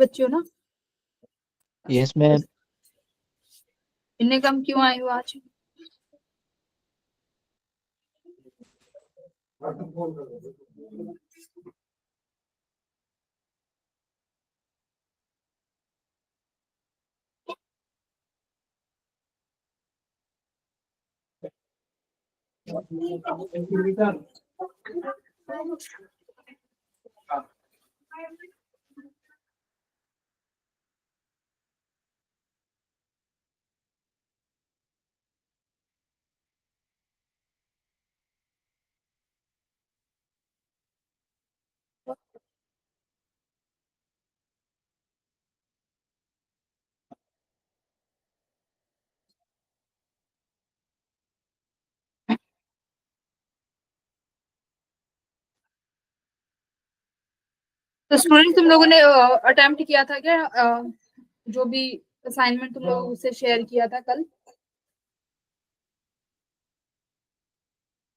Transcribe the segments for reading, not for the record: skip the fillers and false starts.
बच्चे हो ना? Yes ma'am. इतने कम क्यों आए हो आज? तो स्टूडेंट तुम लोगों ने अटेम्प्ट किया था क्या? जो भी असाइनमेंट तुम लोगों से शेयर किया था कल,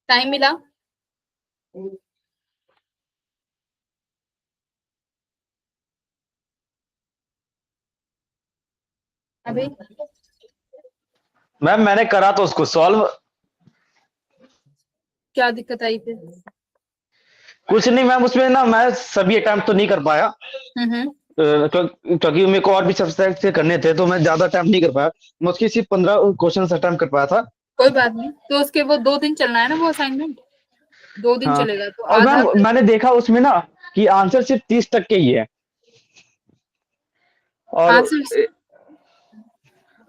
टाइम मिला? अभी मैम मैंने करा तो उसको सॉल्व। क्या दिक्कत आई फिर? कुछ नहीं मैम, उसमें ना मैं सभी अटेम्प्ट तो नहीं कर पाया, हम्म। क्योंकि मेरे को और भी सब्जेक्ट से करने थे, तो मैं ज्यादा अटेम्प्ट नहीं कर पाया। मैं उसकी सिर्फ 15 क्वेश्चन अटेम्प्ट कर पाया था। कोई बात नहीं, तो उसके वो 2 दिन चलना है ना, वो असाइनमेंट 2 दिन हाँ। चलेगा तो और आधा मैम मैंने देखा उसमें ना कि आंसर सिर्फ 30 तक के ही है। और आंसर।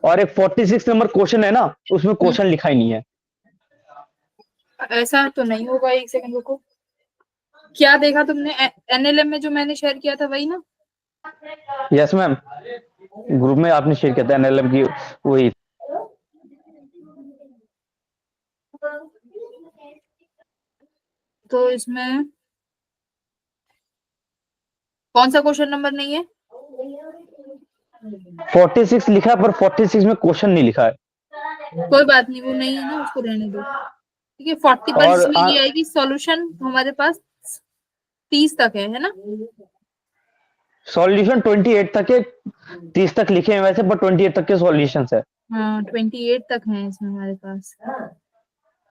और एक 46 नंबर क्वेश्चन है ना, उसमें क्वेश्चन लिखा ही नहीं है। ऐसा तो नहीं होगा, एक सेकंड रुको। क्या देखा तुमने? एनएलएम में जो मैंने शेयर किया था वही ना? यस मैम, ग्रुप में आपने शेयर किया था एनएलएम की, वही। तो इसमें कौन सा क्वेश्चन नंबर नहीं है? 46 लिखा है, पर 46 में क्वेश्चन नहीं लिखा है। कोई बात नहीं, वो नहीं है ना, उसको रहने दो। ठीक है, 40 पर और इसमें ये है कि सॉल्यूशन हमारे पास 30 तक है ना? सॉल्यूशन 28 तक के, 30 तक लिखे हैं वैसे, पर 28 तक के सॉल्यूशन है। हाँ, 28 तक है इसमें हमारे पास।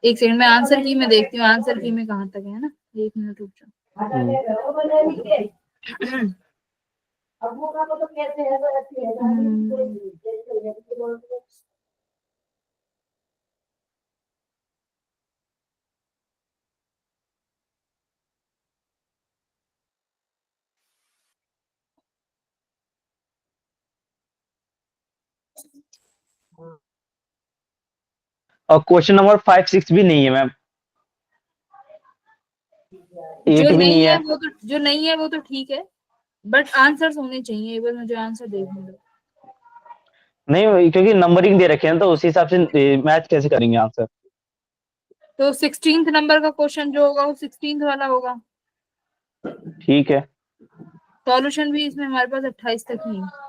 एक सेकंड में आंसर की में देखती हूँ, आंसर की में कहाँ तक है ना। 1 मिनट रुक जाओ। और क्वेश्चन नंबर 5 6 भी नहीं है मैम, जो 8 भी नहीं नहीं है है। वो तो जो नहीं है वो तो ठीक है, बट आंसर्स होने चाहिए। एक बार मुझे आंसर देखने दो। नहीं, क्योंकि नंबरिंग दे रखे हैं, तो उसी हिसाब से मैच कैसे करेंगे आंसर। तो 16th नंबर का क्वेश्चन जो होगा वो 16th वाला होगा। ठीक है। सॉल्यूशन भी इसमें हमारे पास 28 तक ही है।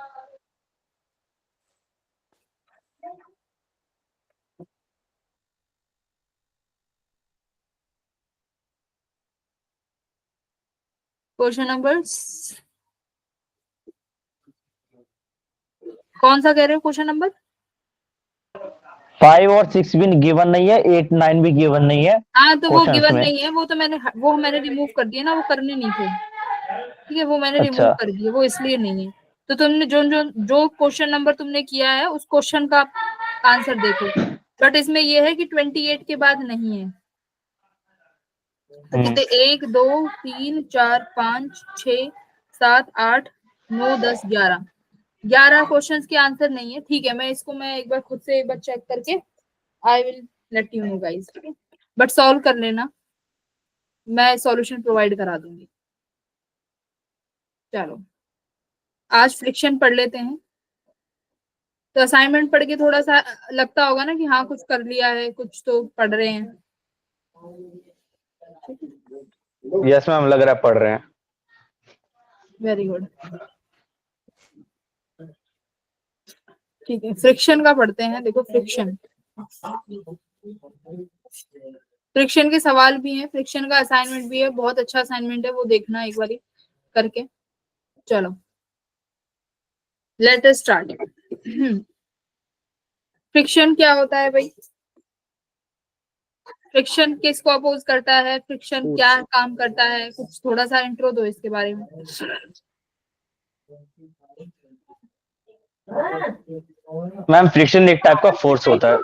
क्वेश्चन नंबर कौन सा कह रहे हो? क्वेश्चन नंबर 5 और 6 भी गिवन नहीं है, 8 9 भी गिवन नहीं है हाँ, तो वो क्वेश्चंस गिवन में। नहीं है, वो मैंने रिमूव कर दिया ना, वो करने नहीं थे। ठीक है, वो मैंने रिमूव अच्छा। कर दिए, वो इसलिए नहीं है। तो तुमने जो जो जो क्वेश्चन नंबर तुमने किया है उस क्वेश्चन का आंसर देखो। बट इसमें ये है कि 28 के बाद नहीं है। तो हम्म। कितने? 1 2 3 4 5 6 7 8 9 10 11। 11 क्वेश्चंस के आंसर नहीं है। ठीक है, मैं एक बार खुद से एक बार चेक करके I will let you know guys. ठीक है, बट सॉल्व कर लेना, मैं सॉल्यूशन प्रोवाइड करा दूंगी। चलो, आज फ्रिक्शन पढ़ लेते हैं। तो असाइनमेंट पढ़ के थोड़ा सा लगता होगा ना कि हाँ कुछ कर लिया है, कुछ तो पढ़ रहे हैं। यस मैम, लग रहा है पढ़ रहे हैं। Very good. ठीक है, फ्रिक्शन का पढ़ते हैं। देखो, फ्रिक्शन फ्रिक्शन के सवाल भी हैं, फ्रिक्शन का असाइनमेंट भी है। बहुत अच्छा असाइनमेंट है, वो देखना एक बारी करके। चलो, लेट अस स्टार्ट। फ्रिक्शन क्या होता है भाई? फ्रिक्शन किसको अपोज करता है? फ्रिक्शन क्या काम करता है? कुछ थोड़ा सा इंट्रो दो इसके बारे में। मैम फ्रिक्शन एक टाइप का फोर्स होता है।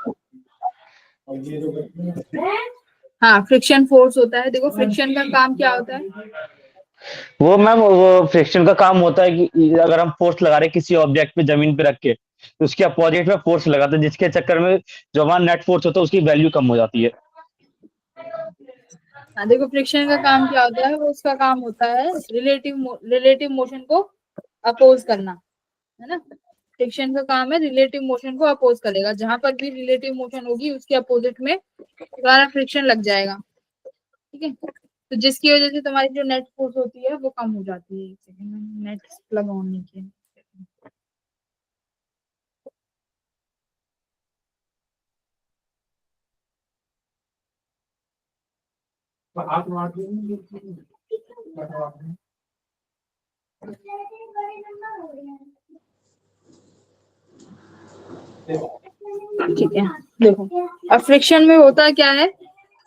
हाँ, फ्रिक्शन फोर्स होता है। देखो फ्रिक्शन का काम क्या होता है? वो मैम वो फ्रिक्शन का काम होता है कि अगर हम फोर्स लगा रहे हैं किसी ऑब्जेक्ट पे जमीन पे रख के, तो उसके अपोजिट में फोर्स लगाते हैं, जिसके चक्कर में जो हमारा नेट फोर्स होता है उसकी वैल्यू कम हो जाती है। हाँ, देखो फ्रिक्शन का काम क्या होता है? वो उसका काम होता है रिलेटिव मोशन को अपोज करना, है ना। फ्रिक्शन का काम है रिलेटिव मोशन को अपोज करेगा। जहां पर भी रिलेटिव मोशन होगी उसके अपोजिट में तुम्हारा फ्रिक्शन लग जाएगा, ठीक है। तो जिसकी वजह से तुम्हारी जो नेट फोर्स होती है वो कम हो जाती है। एक सेकंड में नेट प्लग ऑन नहीं किया। ठीक है, देखो अब फ्रिक्शन में होता क्या है?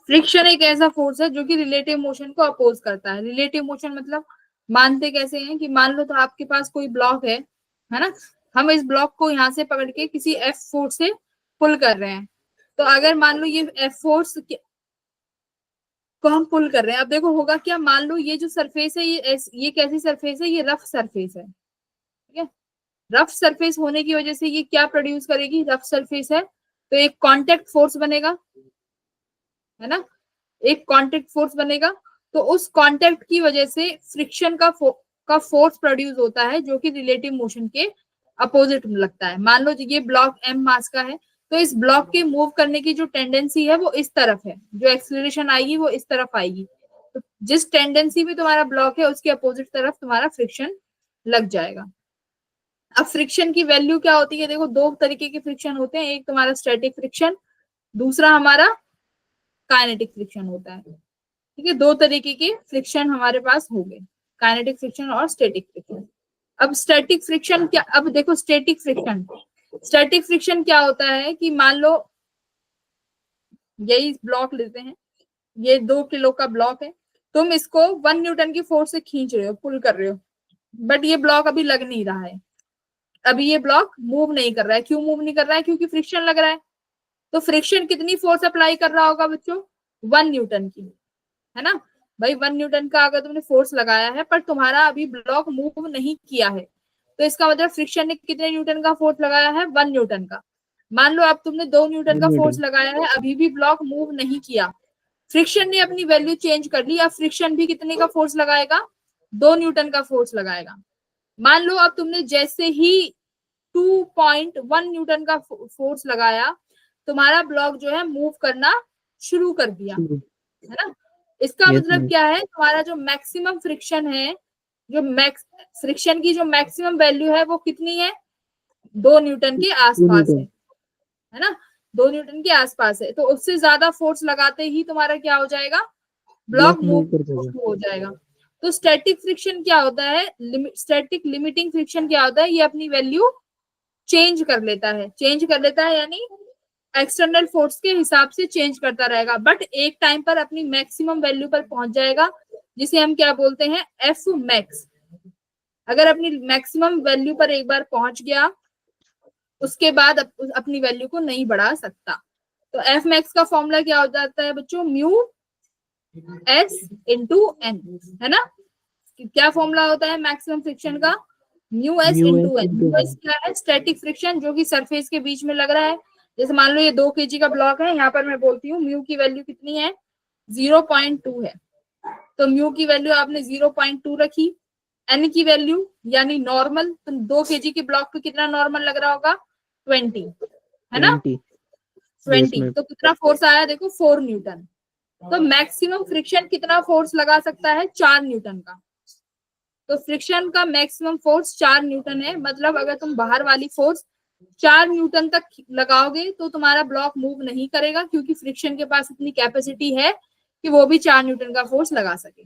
फ्रिक्शन एक ऐसा फोर्स है जो कि रिलेटिव मोशन को अपोज करता है। रिलेटिव मोशन मतलब मानते कैसे हैं कि मान लो तो आपके पास कोई ब्लॉक है ना। हम इस ब्लॉक को यहाँ से पकड़ के किसी एफ फोर्स से पुल कर रहे हैं। तो अगर मान लो ये एफ फोर्स को हम पुल कर रहे हैं, अब देखो होगा क्या, मान लो ये जो सरफेस है ये कैसी सरफेस है? ये रफ सरफेस है, ठीक है। रफ सरफेस होने की वजह से ये क्या प्रोड्यूस करेगी? रफ सरफेस है तो एक कांटेक्ट फोर्स बनेगा, है ना। एक कांटेक्ट फोर्स बनेगा। तो उस कांटेक्ट की वजह से फ्रिक्शन का फोर्स प्रोड्यूस होता है जो कि रिलेटिव मोशन के अपोजिट में लगता है। मान लो ये ब्लॉक एम मास का है, तो इस ब्लॉक के मूव करने की जो टेंडेंसी है वो इस तरफ है, जो एक्सीलरेशन आएगी वो इस तरफ आएगी। तो जिस टेंडेंसी में तुम्हारा ब्लॉक है उसके अपोजिट तरफ तुम्हारा फ्रिक्शन लग जाएगा। अब फ्रिक्शन की वैल्यू क्या होती है? देखो दो तरीके के फ्रिक्शन होते हैं, एक तुम्हारा स्टैटिक फ्रिक्शन, दूसरा हमारा काइनेटिक फ्रिक्शन होता है, ठीक है। दो तरीके के फ्रिक्शन हमारे पास हो गए, काइनेटिक फ्रिक्शन और स्टैटिक फ्रिक्शन। अब स्टैटिक फ्रिक्शन क्या? अब देखो स्टैटिक फ्रिक्शन क्या होता है कि मान लो यही ब्लॉक लेते हैं, ये 2 किलो का ब्लॉक है, तुम इसको 1 न्यूटन की फोर्स से खींच रहे हो, पुल कर रहे हो, बट ये ब्लॉक अभी लग नहीं रहा है। अभी ये ब्लॉक मूव नहीं कर रहा है। क्यों मूव नहीं कर रहा है? क्योंकि फ्रिक्शन लग रहा है। तो फ्रिक्शन कितनी फोर्स अप्लाई कर रहा होगा बच्चों? 1 न्यूटन की, है ना भाई। 1 न्यूटन का अगर तुमने फोर्स लगाया है पर तुम्हारा अभी ब्लॉक मूव नहीं किया है, तो इसका मतलब फ्रिक्शन ने कितने न्यूटन का फोर्स लगाया है? 1 न्यूटन का। मान लो अब तुमने 2 न्यूटन का फोर्स लगाया है, अभी भी ब्लॉक मूव नहीं किया, फ्रिक्शन ने अपनी वैल्यू चेंज कर ली। अब फ्रिक्शन भी कितने का फोर्स लगाएगा? 2 न्यूटन का फोर्स लगाएगा। मान लो अब तुमने जैसे ही 2.1 न्यूटन का फोर्स लगाया, तुम्हारा ब्लॉक जो है मूव करना शुरू कर दिया, है ना। इसका मतलब क्या है? तुम्हारा जो मैक्सिमम फ्रिक्शन है, जो मैक्स फ्रिक्शन की जो मैक्सिमम वैल्यू है वो कितनी है? 2 न्यूटन के आसपास है ना। 2 न्यूटन के आसपास है। तो उससे ज्यादा फोर्स लगाते ही तुम्हारा क्या हो जाएगा? ब्लॉक मूव हो जाएगा। तो स्टैटिक फ्रिक्शन क्या होता है? स्टैटिक लिमिटिंग फ्रिक्शन क्या होता है? ये अपनी वैल्यू चेंज कर लेता है यानी एक्सटर्नल फोर्स के हिसाब से चेंज करता रहेगा, बट एक टाइम पर अपनी मैक्सिमम वैल्यू पर पहुंच जाएगा, जिसे हम क्या बोलते हैं? F max. अगर अपनी मैक्सिमम वैल्यू पर एक बार पहुंच गया, उसके बाद अपनी वैल्यू को नहीं बढ़ा सकता। तो एफ मैक्स का फॉर्मूला क्या हो जाता है बच्चों? म्यू एस इंटू एन, है ना। क्या फॉर्मूला होता है मैक्सिमम फ्रिक्शन का? Mu s into N. Mu s क्या है? स्टैटिक फ्रिक्शन जो कि सरफेस के बीच में लग रहा है। जैसे मान लो ये 2 kg का ब्लॉक है, यहाँ पर मैं बोलती हूँ म्यू की वैल्यू कितनी है? 0.2 है। तो म्यू की वैल्यू आपने 0.2 रखी। एन की वैल्यू यानी नॉर्मल, तो 2 kg के ब्लॉक पे कितना नॉर्मल लग रहा होगा? 20, है ना। 20 तो कितना फोर्स आया? देखो 4 न्यूटन। तो मैक्सिमम फ्रिक्शन कितना फोर्स लगा सकता है? 4 न्यूटन का। तो फ्रिक्शन का मैक्सिमम फोर्स 4 न्यूटन है। मतलब अगर तुम बाहर वाली फोर्स 4 न्यूटन तक लगाओगे तो तुम्हारा ब्लॉक मूव नहीं करेगा, क्योंकि फ्रिक्शन के पास इतनी कैपेसिटी है कि वो भी 4 न्यूटन का फोर्स लगा सके।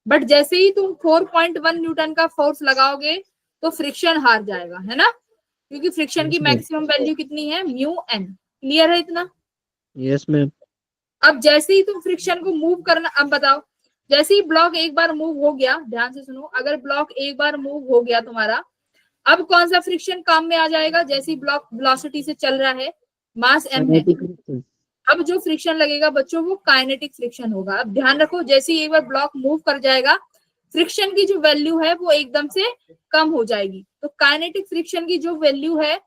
बट जैसे ही तुम 4.1 न्यूटन का फोर्स लगाओगे तो फ्रिक्शन हार जाएगा, है ना, क्योंकि फ्रिक्शन की Yes, ma'am. मैक्सिमम वैल्यू कितनी है, म्यू एन। क्लियर है इतना? Yes ma'am. अब जैसे ही तुम फ्रिक्शन को मूव करना, अब बताओ, जैसे ही ब्लॉक एक बार मूव हो गया, ध्यान से सुनो, अगर ब्लॉक एक बार मूव हो गया तुम्हारा, अब कौन सा फ्रिक्शन काम में आ जाएगा? जैसे ही ब्लॉक वेलोसिटी से चल रहा है, मास m है, अब जो फ्रिक्शन लगेगा बच्चों वो काइनेटिक फ्रिक्शन होगा। अब ध्यान रखो, जैसे ही एक बार ब्लॉक मूव कर जाएगा, फ्रिक्शन की जो वैल्यू है वो एकदम से कम हो जाएगी। तो काइनेटिक फ्रिक्शन की जो वैल्यू है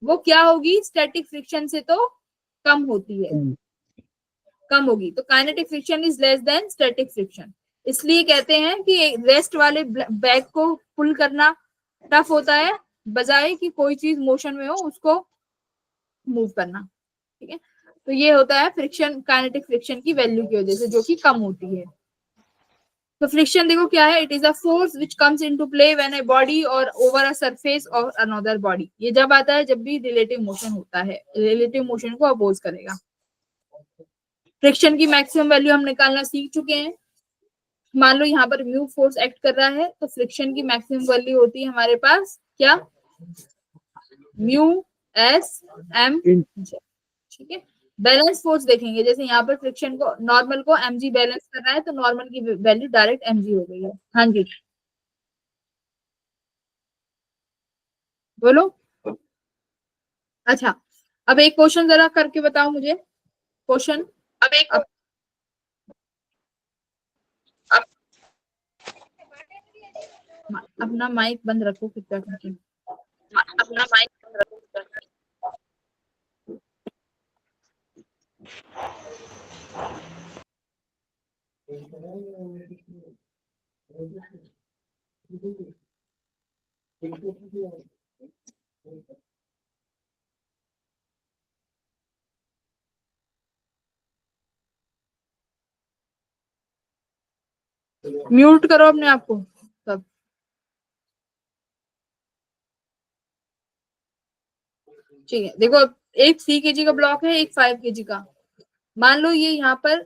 वो क्या होगी? स्टैटिक फ्रिक्शन से तो कम होती है, कम होगी। तो kinetic friction is less than static friction. इसलिए कहते हैं कि रेस्ट वाले बैग को पुल करना टफ होता है, बजाय कि कोई चीज मोशन में हो उसको मूव करना। ठीक है, तो ये होता है फ्रिक्शन, काइनेटिक फ्रिक्शन की वैल्यू की वजह से, जो कि कम होती है। तो फ्रिक्शन देखो क्या है, it is a force which comes into play when a body और over a surface of another body. ये जब आता है जब भी रिलेटिव मोशन होता है, रिलेटिव मोशन को अपोज करेगा। फ्रिक्शन की मैक्सिमम वैल्यू हम निकालना सीख चुके हैं। मान लो यहाँ पर म्यू फोर्स एक्ट कर रहा है, तो फ्रिक्शन की मैक्सिमम वैल्यू होती है हमारे पास क्या, म्यू एस एम जे। ठीक है, बैलेंस फोर्स देखेंगे, जैसे यहाँ पर फ्रिक्शन को, नॉर्मल को mg बैलेंस कर रहा है, तो नॉर्मल की वैल्यू डायरेक्ट mg हो गई है। हाँ जी बोलो। अच्छा, अब एक क्वेश्चन जरा करके बताओ मुझे, क्वेश्चन। अब एक अपना माइक बंद रखो कृपया करके। अपना माइक म्यूट करो अपने आप को सब। ठीक है, देखो एक 3 kg का ब्लॉक है, एक 5 kg का। मान लो ये यहाँ पर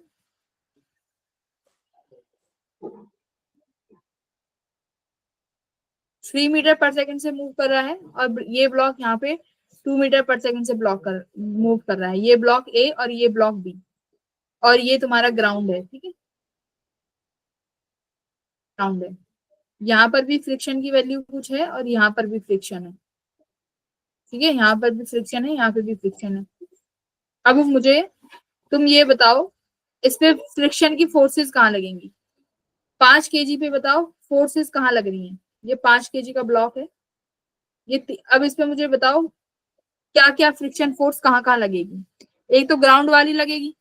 3 मीटर पर सेकंड से मूव कर रहा है, और ये ब्लॉक यहाँ पे 2 मीटर पर सेकंड से मूव कर रहा है। ये ब्लॉक ए और ये ब्लॉक बी, और ये तुम्हारा ग्राउंड है। ठीक है, ग्राउंड है। यहाँ पर भी फ्रिक्शन की वैल्यू कुछ है, और यहाँ पर भी फ्रिक्शन है। ठीक है, यहाँ पर भी फ्रिक्शन है, यहाँ पर भी फ्रिक्शन है। अब मुझे तुम ये बताओ, इस पे फ्रिक्शन की फोर्सेस कहाँ लगेंगी? 5 kg पे बताओ फोर्सेस कहाँ लग रही हैं? ये 5 kg का ब्लॉक है, अब इस पे मुझे बताओ क्या क्या फ्रिक्शन फोर्स कहाँ कहाँ लगेगी? एक तो ग्राउंड वाली लगेगी,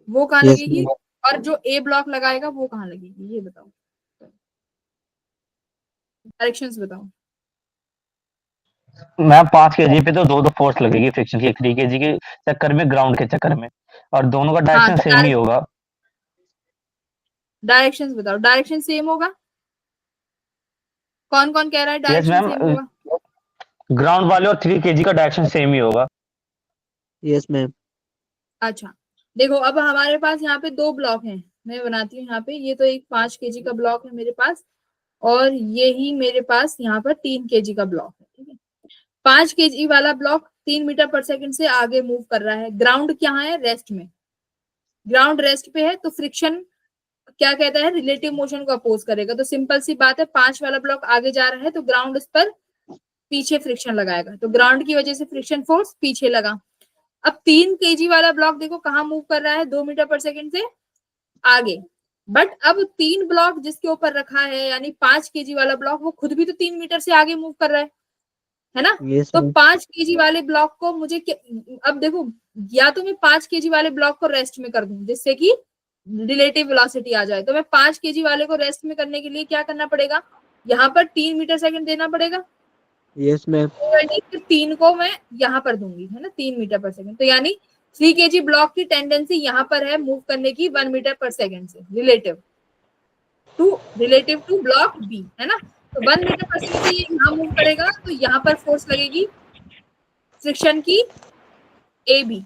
वो कहाँ Yes, लगेगी? ma'am. और जो ए ब्लॉक लगाएगा वो कहाँ लगेगी? ये बताओ, डायरेक्शंस बताओ। मैम 5 kg पे तो दो दो फोर्स लगेगी फ्रिक्शन की, 3 kg के चक्कर में, ग्राउंड के चक्कर में, और दोनों का हाँ, डायरेक्शन सेम ही होगा। डायरेक्शंस बताओ, डायरेक्शन सेम होगा? कौन कौन कह रहा है यस डायरेक्शन मैम, सेम होगा? ग्राउंड वाले और 3 kg का डायरेक्शन सेम ही होगा। Yes ma'am. अच्छा, देखो अब हमारे पास यहाँ पे दो ब्लॉक हैं, मैं बनाती हूँ यहाँ पे। ये तो एक 5 kg का ब्लॉक है मेरे पास, और ये ही मेरे पास यहाँ पर 3 kg का ब्लॉक है। ठीक है, 5 kg वाला ब्लॉक 3 मीटर पर सेकंड से आगे मूव कर रहा है। ग्राउंड क्या है? रेस्ट में। ग्राउंड रेस्ट पे है, तो फ्रिक्शन क्या कहता है? रिलेटिव मोशन को अपोज करेगा। तो सिंपल सी बात है, 5 वाला ब्लॉक आगे जा रहा है तो ग्राउंड उस पर पीछे फ्रिक्शन लगाएगा, तो ग्राउंड की वजह से फ्रिक्शन फोर्स पीछे लगा। अब 3 kg वाला ब्लॉक देखो कहाँ मूव कर रहा है, 2 मीटर पर सेकंड से आगे। बट अब 3 ब्लॉक जिसके ऊपर रखा है, यानी 5 kg वाला ब्लॉक, वो खुद भी तो 3 मीटर से आगे मूव कर रहा है ना? यस तो मैम। 5 kg वाले ब्लॉक को मुझे अब देखो, या तो मैं 5 kg वाले ब्लॉक को रेस्ट में कर दूं जिससे कि रिलेटिव वेलोसिटी आ जाए, तो मैं 5 kg वाले को रेस्ट में करने के लिए क्या करना पड़ेगा? यहाँ पर 3 मीटर सेकंड देना पड़ेगा। Yes ma'am. फिर 3 को मैं यहाँ पर दूंगी, है ना, 3 मीटर पर सेकंड। तो यानी 3 kg ब्लॉक की टेंडेंसी यहाँ पर है मूव करने की 1 मीटर पर सेकंड से, रिलेटिव टू ब्लॉक बी, है ना? तो 1 मीटर पर सेकंड से ये यहाँ मूव करेगा, तो यहाँ पर फोर्स लगेगी फ्रिक्शन की ए बी,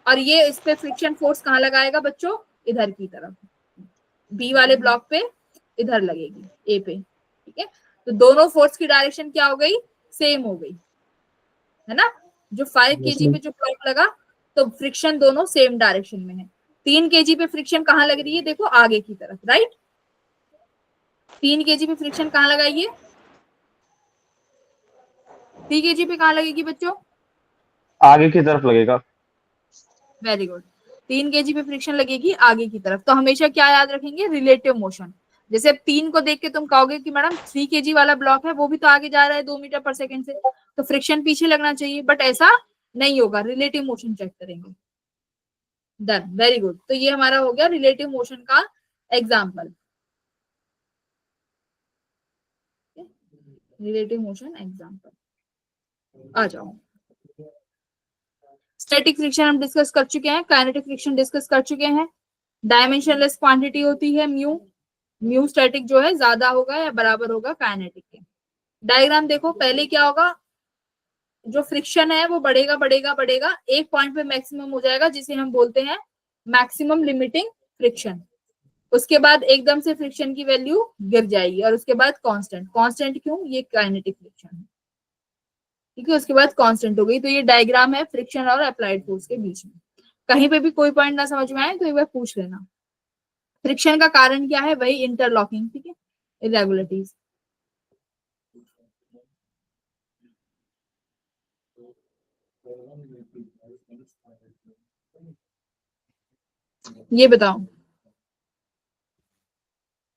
और ये इस पे फ्रिक्शन फोर्स कहाँ लगाएगा बच्चों? इधर की तरफ, बी वाले ब्लॉक पे इधर लगेगी, ए पे। ठीक है, तो दोनों फोर्स की डायरेक्शन क्या हो गई, सेम हो गई, है ना। जो 5 केजी पे जो ब्लॉक लगा तो फ्रिक्शन दोनों सेम डायरेक्शन में है। 3 केजी पे फ्रिक्शन कहाँ लग रही है, देखो आगे की तरफ, राइट। 3 केजी पे फ्रिक्शन कहाँ लगाइए, 3 केजी पे कहाँ लगेगी बच्चों, आगे की तरफ लगेगा। Very good. 3 केजी पे फ्रिक्शन लगेगी आगे की तरफ। तो हमेशा क्या याद रखेंगे, रिलेटिव मोशन। जैसे 3 को देख के तुम कहोगे कि मैडम 3 केजी वाला ब्लॉक है, वो भी तो आगे जा रहा है 2 मीटर पर सेकंड से, तो फ्रिक्शन पीछे लगना चाहिए, बट ऐसा नहीं होगा, रिलेटिव मोशन चेक करेंगे। Done, very good. तो ये हमारा हो गया रिलेटिव मोशन का एग्जाम्पल, रिलेटिव मोशन एग्जाम्पल। आ जाओ, स्टैटिक फ्रिक्शन हम डिस्कस कर चुके हैं, काइनेटिक फ्रिक्शन डिस्कस कर चुके हैं। डायमेंशनलेस क्वांटिटी होती है म्यू, म्यू स्टैटिक जो है ज्यादा होगा या बराबर होगा काइनेटिक के। डायग्राम देखो, पहले क्या होगा, जो फ्रिक्शन है वो बढ़ेगा बढ़ेगा बढ़ेगा, एक पॉइंट पे मैक्सिमम हो जाएगा जिसे हम बोलते हैं मैक्सिमम लिमिटिंग फ्रिक्शन। उसके बाद एकदम से फ्रिक्शन की वैल्यू गिर जाएगी और उसके बाद कांस्टेंट। कांस्टेंट क्यों, ये काइनेटिक फ्रिक्शन है, ठीक है। उसके बाद कांस्टेंट हो गई। तो ये डायग्राम है फ्रिक्शन और अप्लाइड फोर्स के बीच में। कहीं पे भी कोई पॉइंट ना समझ में आए तो एक बार पूछ लेना। फ्रिक्शन का कारण क्या है, वही इंटरलॉकिंग, ठीक है, इरेगुलरिटीज। ये बताओ,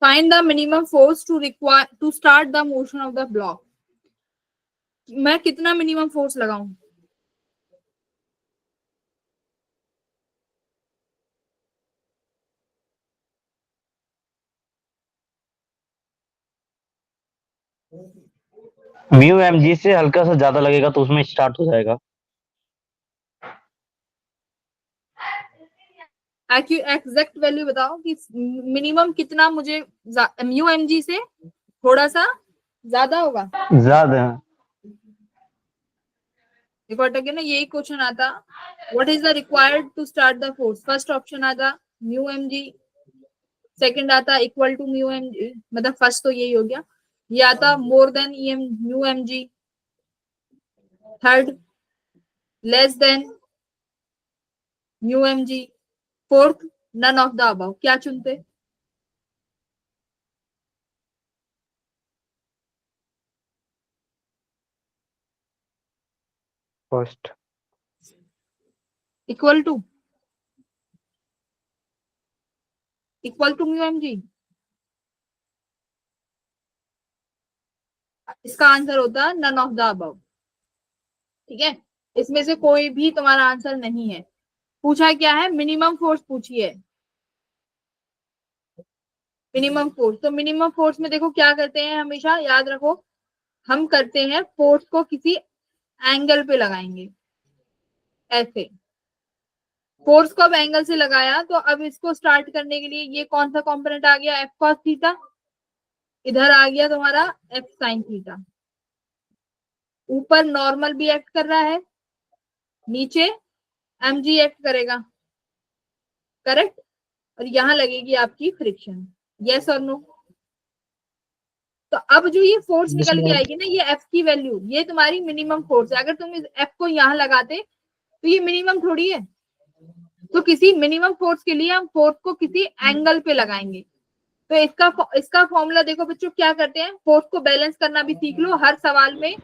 find the minimum force to require to start the motion of the block. मैं कितना मिनिमम फोर्स लगाऊं, म्यू एम जी से हल्का सा ज्यादा लगेगा तो उसमें स्टार्ट हो जाएगा। एग्जैक्ट वैल्यू बताओ कि मिनिमम कितना मुझे, म्यू एम जी से थोड़ा सा ज्यादा होगा। ज्यादा। देखो अटक गया ना, यही क्वेश्चन आता, what is the required to start the force. First option आता म्यू एम जी, सेकेंड आता equal to mu M g, मतलब फर्स्ट तो यही हो गया। ये आता more than e mu m M जी, third less than mu M g, fourth none of the above. क्या चुनते, first. Equal to mu M g. इसका आंसर होता है नन ऑफ द अबव, ठीक है। इसमें से कोई भी तुम्हारा आंसर नहीं है। पूछा क्या है, मिनिमम फोर्स पूछी है, मिनिमम फोर्स। तो मिनिमम फोर्स में देखो क्या करते हैं, हमेशा याद रखो, हम करते हैं फोर्स को किसी एंगल पे लगाएंगे, ऐसे। फोर्स को अब एंगल से लगाया तो अब इसको स्टार्ट करने के लिए ये कौन सा कंपोनेंट आ गया, एफ कॉस थीटा, इधर आ गया तुम्हारा एफ साइन थीटा। ऊपर नॉर्मल भी एक्ट कर रहा है, नीचे mg एक्ट करेगा, करेक्ट। और यहां लगेगी आपकी फ्रिक्शन, यस और नो। तो अब जो ये फोर्स निकल के आएगी ना, ये एफ की वैल्यू, ये तुम्हारी मिनिमम फोर्स है। अगर तुम इस एफ को यहां लगाते तो ये मिनिमम थोड़ी है। तो किसी मिनिमम फोर्स के लिए हम फोर्स को किसी एंगल पे लगाएंगे। तो इसका फॉर्मूला देखो बच्चों, क्या करते हैं, फोर्स को बैलेंस करना भी सीख लो। हर सवाल में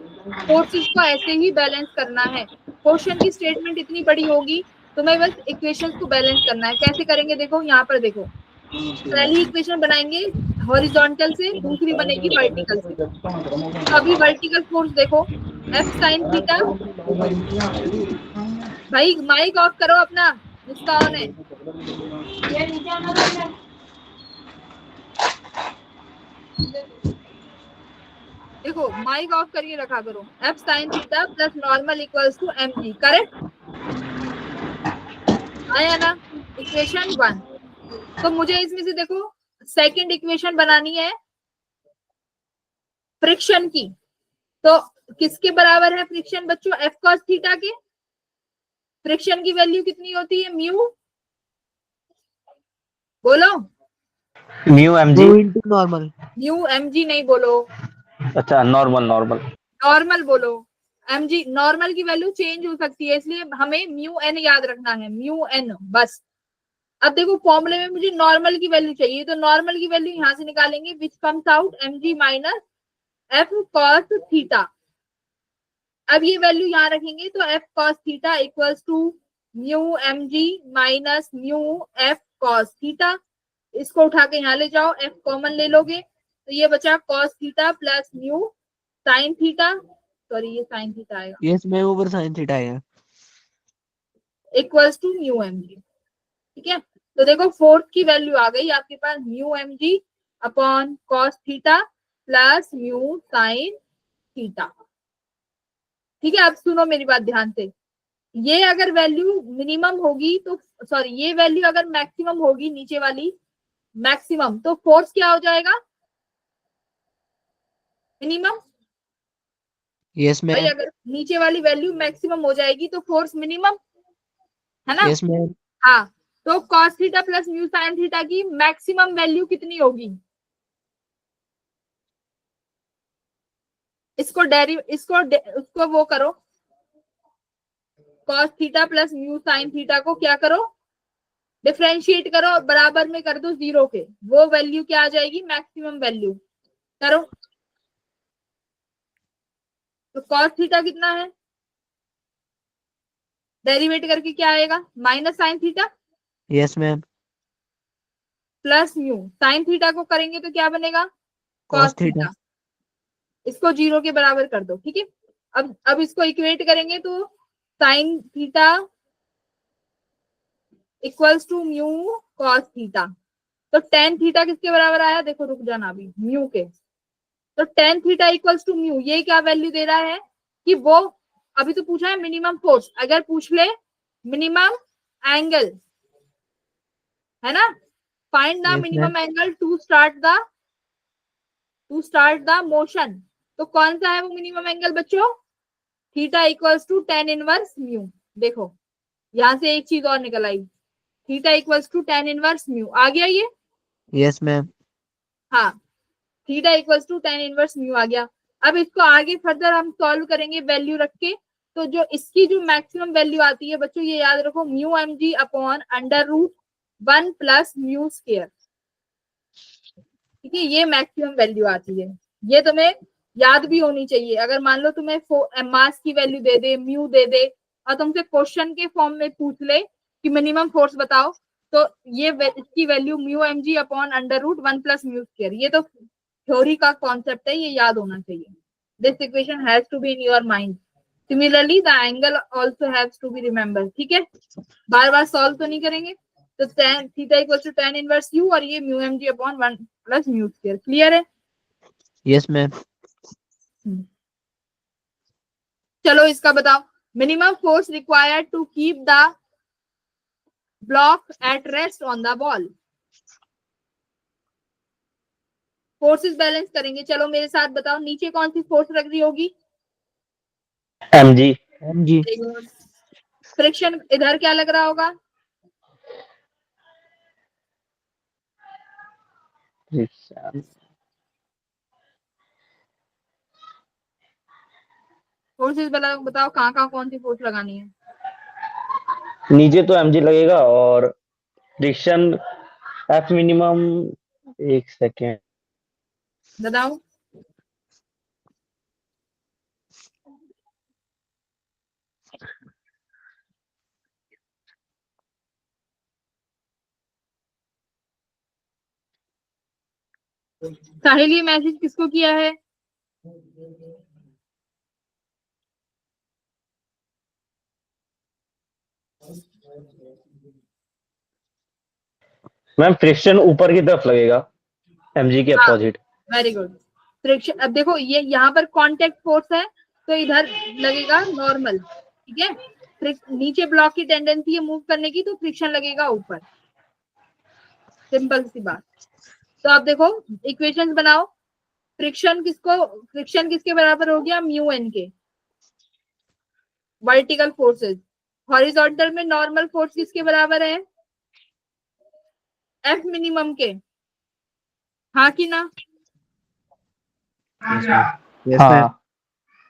फोर्सेस को ऐसे ही बैलेंस करना है। क्वेश्चन की स्टेटमेंट इतनी बड़ी होगी, तुम्हें बस इक्वेशंस को बैलेंस करना है। कैसे करेंगे, देखो यहाँ पर देखो, पहली इक्वेशन बनाएंगे हॉरिजॉन्टल से, दूसरी बनेगी वर्टिकल से। तो अभी वर्टिकल फोर्स देखो, एफ साइन थीटा। भाई माइक ऑफ करो अपना, जिसका ऑन है। देखो माइक ऑफ करके रखा करो। F sine theta plus normal equals to m g, correct आया ना, इक्वेशन 1। तो मुझे इसमें से देखो सेकंड इक्वेशन बनानी है फ्रिक्शन की। तो किसके बराबर है फ्रिक्शन बच्चों, एफ कॉस थीटा के। फ्रिक्शन की वैल्यू कितनी होती है, म्यू, बोलो mu M g. Normal. Mu M g नहीं बोलो, अच्छा, नॉर्मल नॉर्मल। नॉर्मल बोलो। mg नॉर्मल की वैल्यू चेंज हो सकती है, इसलिए हमें म्यू एन याद रखना है, म्यू एन बस। अब देखो फॉर्मूले में मुझे नॉर्मल की वैल्यू चाहिए, तो नॉर्मल की वैल्यू यहां से निकालेंगे, which comes out mg minus F cos theta. अब ये वैल्यू यहाँ रखेंगे तो F cos theta equals to mu mg minus mu F cos theta. इसको उठा के यहाँ ले जाओ, एफ कॉमन ले लोगे तो ये बचा cos theta plus mu sine theta, sorry ये साइन थीटा आएगा, यस मैम ऊपर साइन थीटा आएगा। Equals to mu mg। ठीक है, तो देखो फोर्थ की वैल्यू आ गई आपके पास, mu mg upon cos theta plus mu sine theta. ठीक है, अब सुनो मेरी बात ध्यान से, ये अगर वैल्यू मिनिमम होगी तो, सॉरी ये वैल्यू अगर मैक्सिमम होगी, नीचे वाली मैक्सिमम, तो फोर्स क्या हो जाएगा, मिनिमम। यस भाई मैम। अगर नीचे वाली वैल्यू मैक्सिमम हो जाएगी तो फोर्स मिनिमम है ना। Yes ma'am. हाँ, तो cos theta plus mu sine theta की मैक्सिमम वैल्यू कितनी होगी, इसको उसको वो करो, cos theta plus mu sine theta को क्या करो, डिफरेंशिएट करो और बराबर में कर दो जीरो के, वो वैल्यू क्या आ जाएगी, मैक्सिमम वैल्यू। करो, तो कॉस थीटा कितना है, डेरिवेट करके क्या आएगा, minus sine theta yes ma'am. Plus mu, sine theta को करेंगे तो क्या बनेगा, कॉस कॉस थीटा। थीटा। इसको जीरो के बराबर कर दो, ठीक है। अब इसको इक्वेट करेंगे तो sine theta equals to mu cos theta. तो टेन थीटा किसके बराबर आया, देखो रुक जाना अभी, म्यू के। तो tan theta equals to mu, ये क्या वैल्यू दे रहा है कि वो, अभी तो पूछा है मिनिमम फोर्स, अगर पूछ ले मिनिमम एंगल, है ना, find the yes ma'am. Minimum angle to start the motion, तो कौन सा है वो मिनिमम एंगल बच्चों, theta equals to tan inverse mu. देखो यहां से एक चीज और निकल आई, theta equals to tan inverse mu, आ गया ये। Yes ma'am. हाँ, theta equals to tan inverse mu आ गया। अब इसको आगे फर्दर हम सॉल्व करेंगे वैल्यू रख के, तो जो इसकी जो मैक्सिमम वैल्यू आती है बच्चों, ये याद रखो, mu mg upon under root 1 plus mu square. ठीक है, ये मैक्सिमम वैल्यू आती है, ये तुम्हें याद भी होनी चाहिए। अगर मान लो तुम्हें मास की वैल्यू दे दे, म्यू दे दे, और तुमसे क्वेश्चन के फॉर्म में पूछ ले कि मिनिमम फोर्स बताओ, तो ये इसकी value mu mg upon under root 1 plus mu square, ये तो थ्योरी का कॉन्सेप्ट है, ये याद होना चाहिए। This equation has to be in your mind, similarly the angle also has to be remember. ठीक है, बार बार सॉल्व तो नहीं करेंगे। तो tan theta equal to tan inverse u, और ये mu mg upon 1 plus mu square, clear है। Yes ma'am. चलो इसका बताओ, minimum force required to keep the block at rest on the ball. Forces balance करेंगे, चलो मेरे साथ बताओ, नीचे कौन सी फोर्स लग रही होगी, mg। M G. फ्रिक्शन इधर क्या लग रहा होगा, फोर्सेस बताओ कहाँ कहाँ कौन सी फोर्स लगानी है। नीचे तो mg लगेगा, और फ्रिक्शन एफ मिनिमम, एक सेकेंड। बताओ, साहिल ये मैसेज किसको किया है, मैम फ्रिक्शन ऊपर की तरफ लगेगा, mg के हाँ अपोजिट। Very good. फ्रिक्शन, अब देखो ये यहाँ पर कांटेक्ट फोर्स है, तो इधर लगेगा नॉर्मल। ठीक है, नीचे ब्लॉक की टेंडेंसी है मूव करने की, तो फ्रिक्शन लगेगा ऊपर, सिंपल सी बात। तो आप देखो इक्वेशंस बनाओ, फ्रिक्शन किसके बराबर हो गया, म्यू एन के, वर्टिकल फोर्सेस। हॉरिजॉन्टल में नॉर्मल फोर्स किसके बराबर है, एफ मिनिमम के, हाँ कि ना, Yes, ma'am. हाँ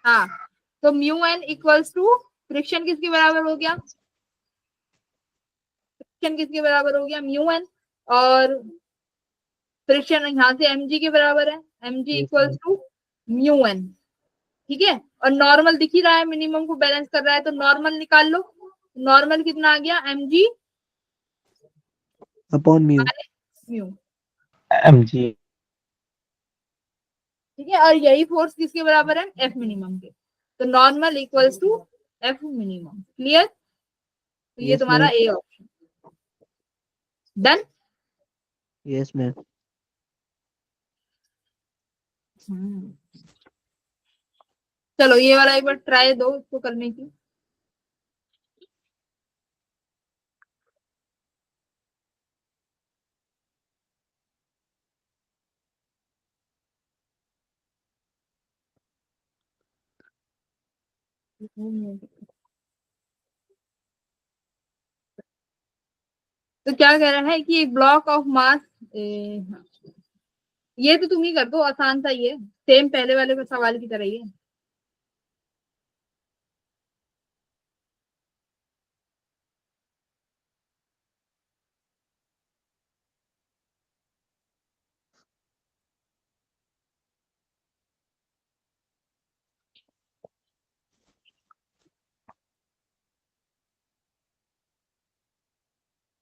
हाँ, तो mu N equals to friction किसके बराबर हो गया, फ्रिक्शन किसके बराबर हो गया, म्यू एन, और फ्रिक्शन यहाँ से mg के बराबर है, mg Yes, equals to mu N, ठीक है। और नॉर्मल दिख ही रहा है, मिनिमम को बैलेंस कर रहा है, तो नॉर्मल निकाल लो। नॉर्मल कितना आ गया, mg upon mu. Mu, mg। ठीक है। और यही फोर्स किसके बराबर है, एफ मिनिमम के, तो normal equals to F minimum. Clear, तो ये Yes, तुम्हारा ma'am. A option done. Yes, ma'am. चलो ये वाला एक बार ट्राई दो इसको करने की। तो क्या कह रहा है कि एक ब्लॉक ऑफ मास, ये तो तुम ही कर दो, आसान सा ये, सेम पहले वाले के सवाल की तरह ही है।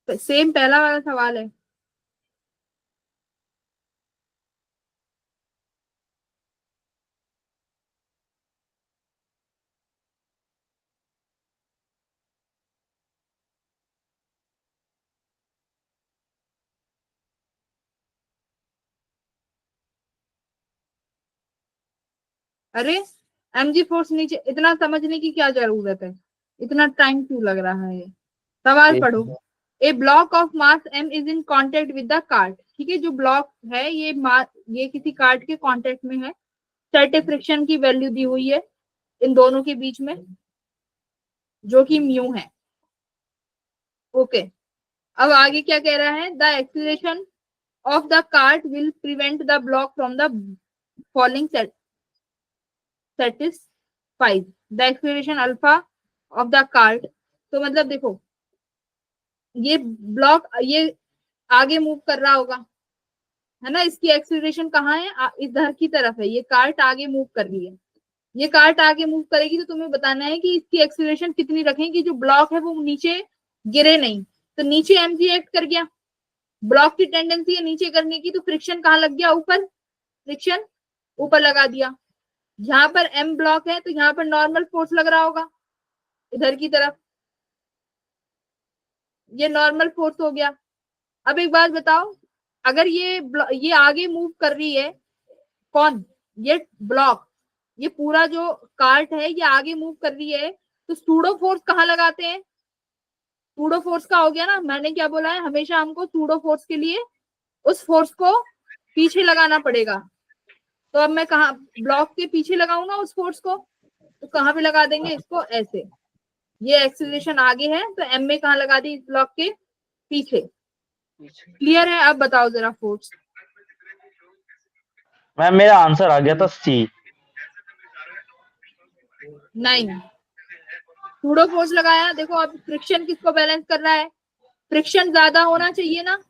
सेम पहला वाला सवाल है। अरे mg फोर्स नीचे, इतना समझने की क्या जरूरत है, इतना टाइम क्यों लग रहा है, सवाल पढ़ो। A block of mass m is in contact with the cart, ठीक है, जो ब्लॉक है ये किसी कार्ट के कांटेक्ट में है, सर्टेन फ्रिक्शन की वैल्यू दी हुई है इन दोनों के बीच में, जो कि म्यू है। ओके, अब आगे क्या कह रहा है, the acceleration of the cart will prevent the block from the falling satisfies the acceleration alpha of the cart। तो मतलब देखो, ये ब्लॉक ये आगे मूव कर रहा होगा, है ना, इसकी एक्सीलरेशन कहाँ है, इधर की तरफ है, ये कार्ट आगे मूव कर रही है, ये कार्ट आगे मूव करेगी, तो तुम्हें बताना है कि इसकी एक्सीलरेशन कितनी रखें कि जो ब्लॉक है वो नीचे गिरे नहीं। तो नीचे mg एक्ट कर गया, ब्लॉक की टेंडेंसी है नीचे करने की, तो फ्रिक्शन कहाँ लग गया, ऊपर, फ्रिक्शन ऊपर लगा दिया। यहाँ पर m ब्लॉक है तो यहाँ पर नॉर्मल फोर्स लग रहा होगा इधर की तरफ, ये नॉर्मल फोर्स हो गया। अब एक बात बताओ, अगर ये आगे मूव कर रही है, कौन, ये ब्लॉक, ये पूरा जो कार्ट है ये आगे मूव कर रही है, तो सूडो फोर्स कहाँ लगाते हैं, सूडो फोर्स का हो गया ना, मैंने क्या बोला है, हमेशा हमको सूडो फोर्स के लिए उस फोर्स को पीछे लगाना पड़ेगा। तो अब मैं कहा ब्लॉक के पीछे लगाऊंगा उस फोर्स को, तो कहाँ पे लगा देंगे इसको, ऐसे, ये एक्सीलरेशन आगे है तो एम में कहाँ लगा दी, इस ब्लॉक के पीछे। क्लियर है, अब बताओ जरा फोर्स। मैम मेरा आंसर आ गया था सी। 9 सूडो फोर्स लगाया, देखो अब फ्रिक्शन किसको बैलेंस कर रहा है, फ्रिक्शन ज्यादा होना चाहिए ना,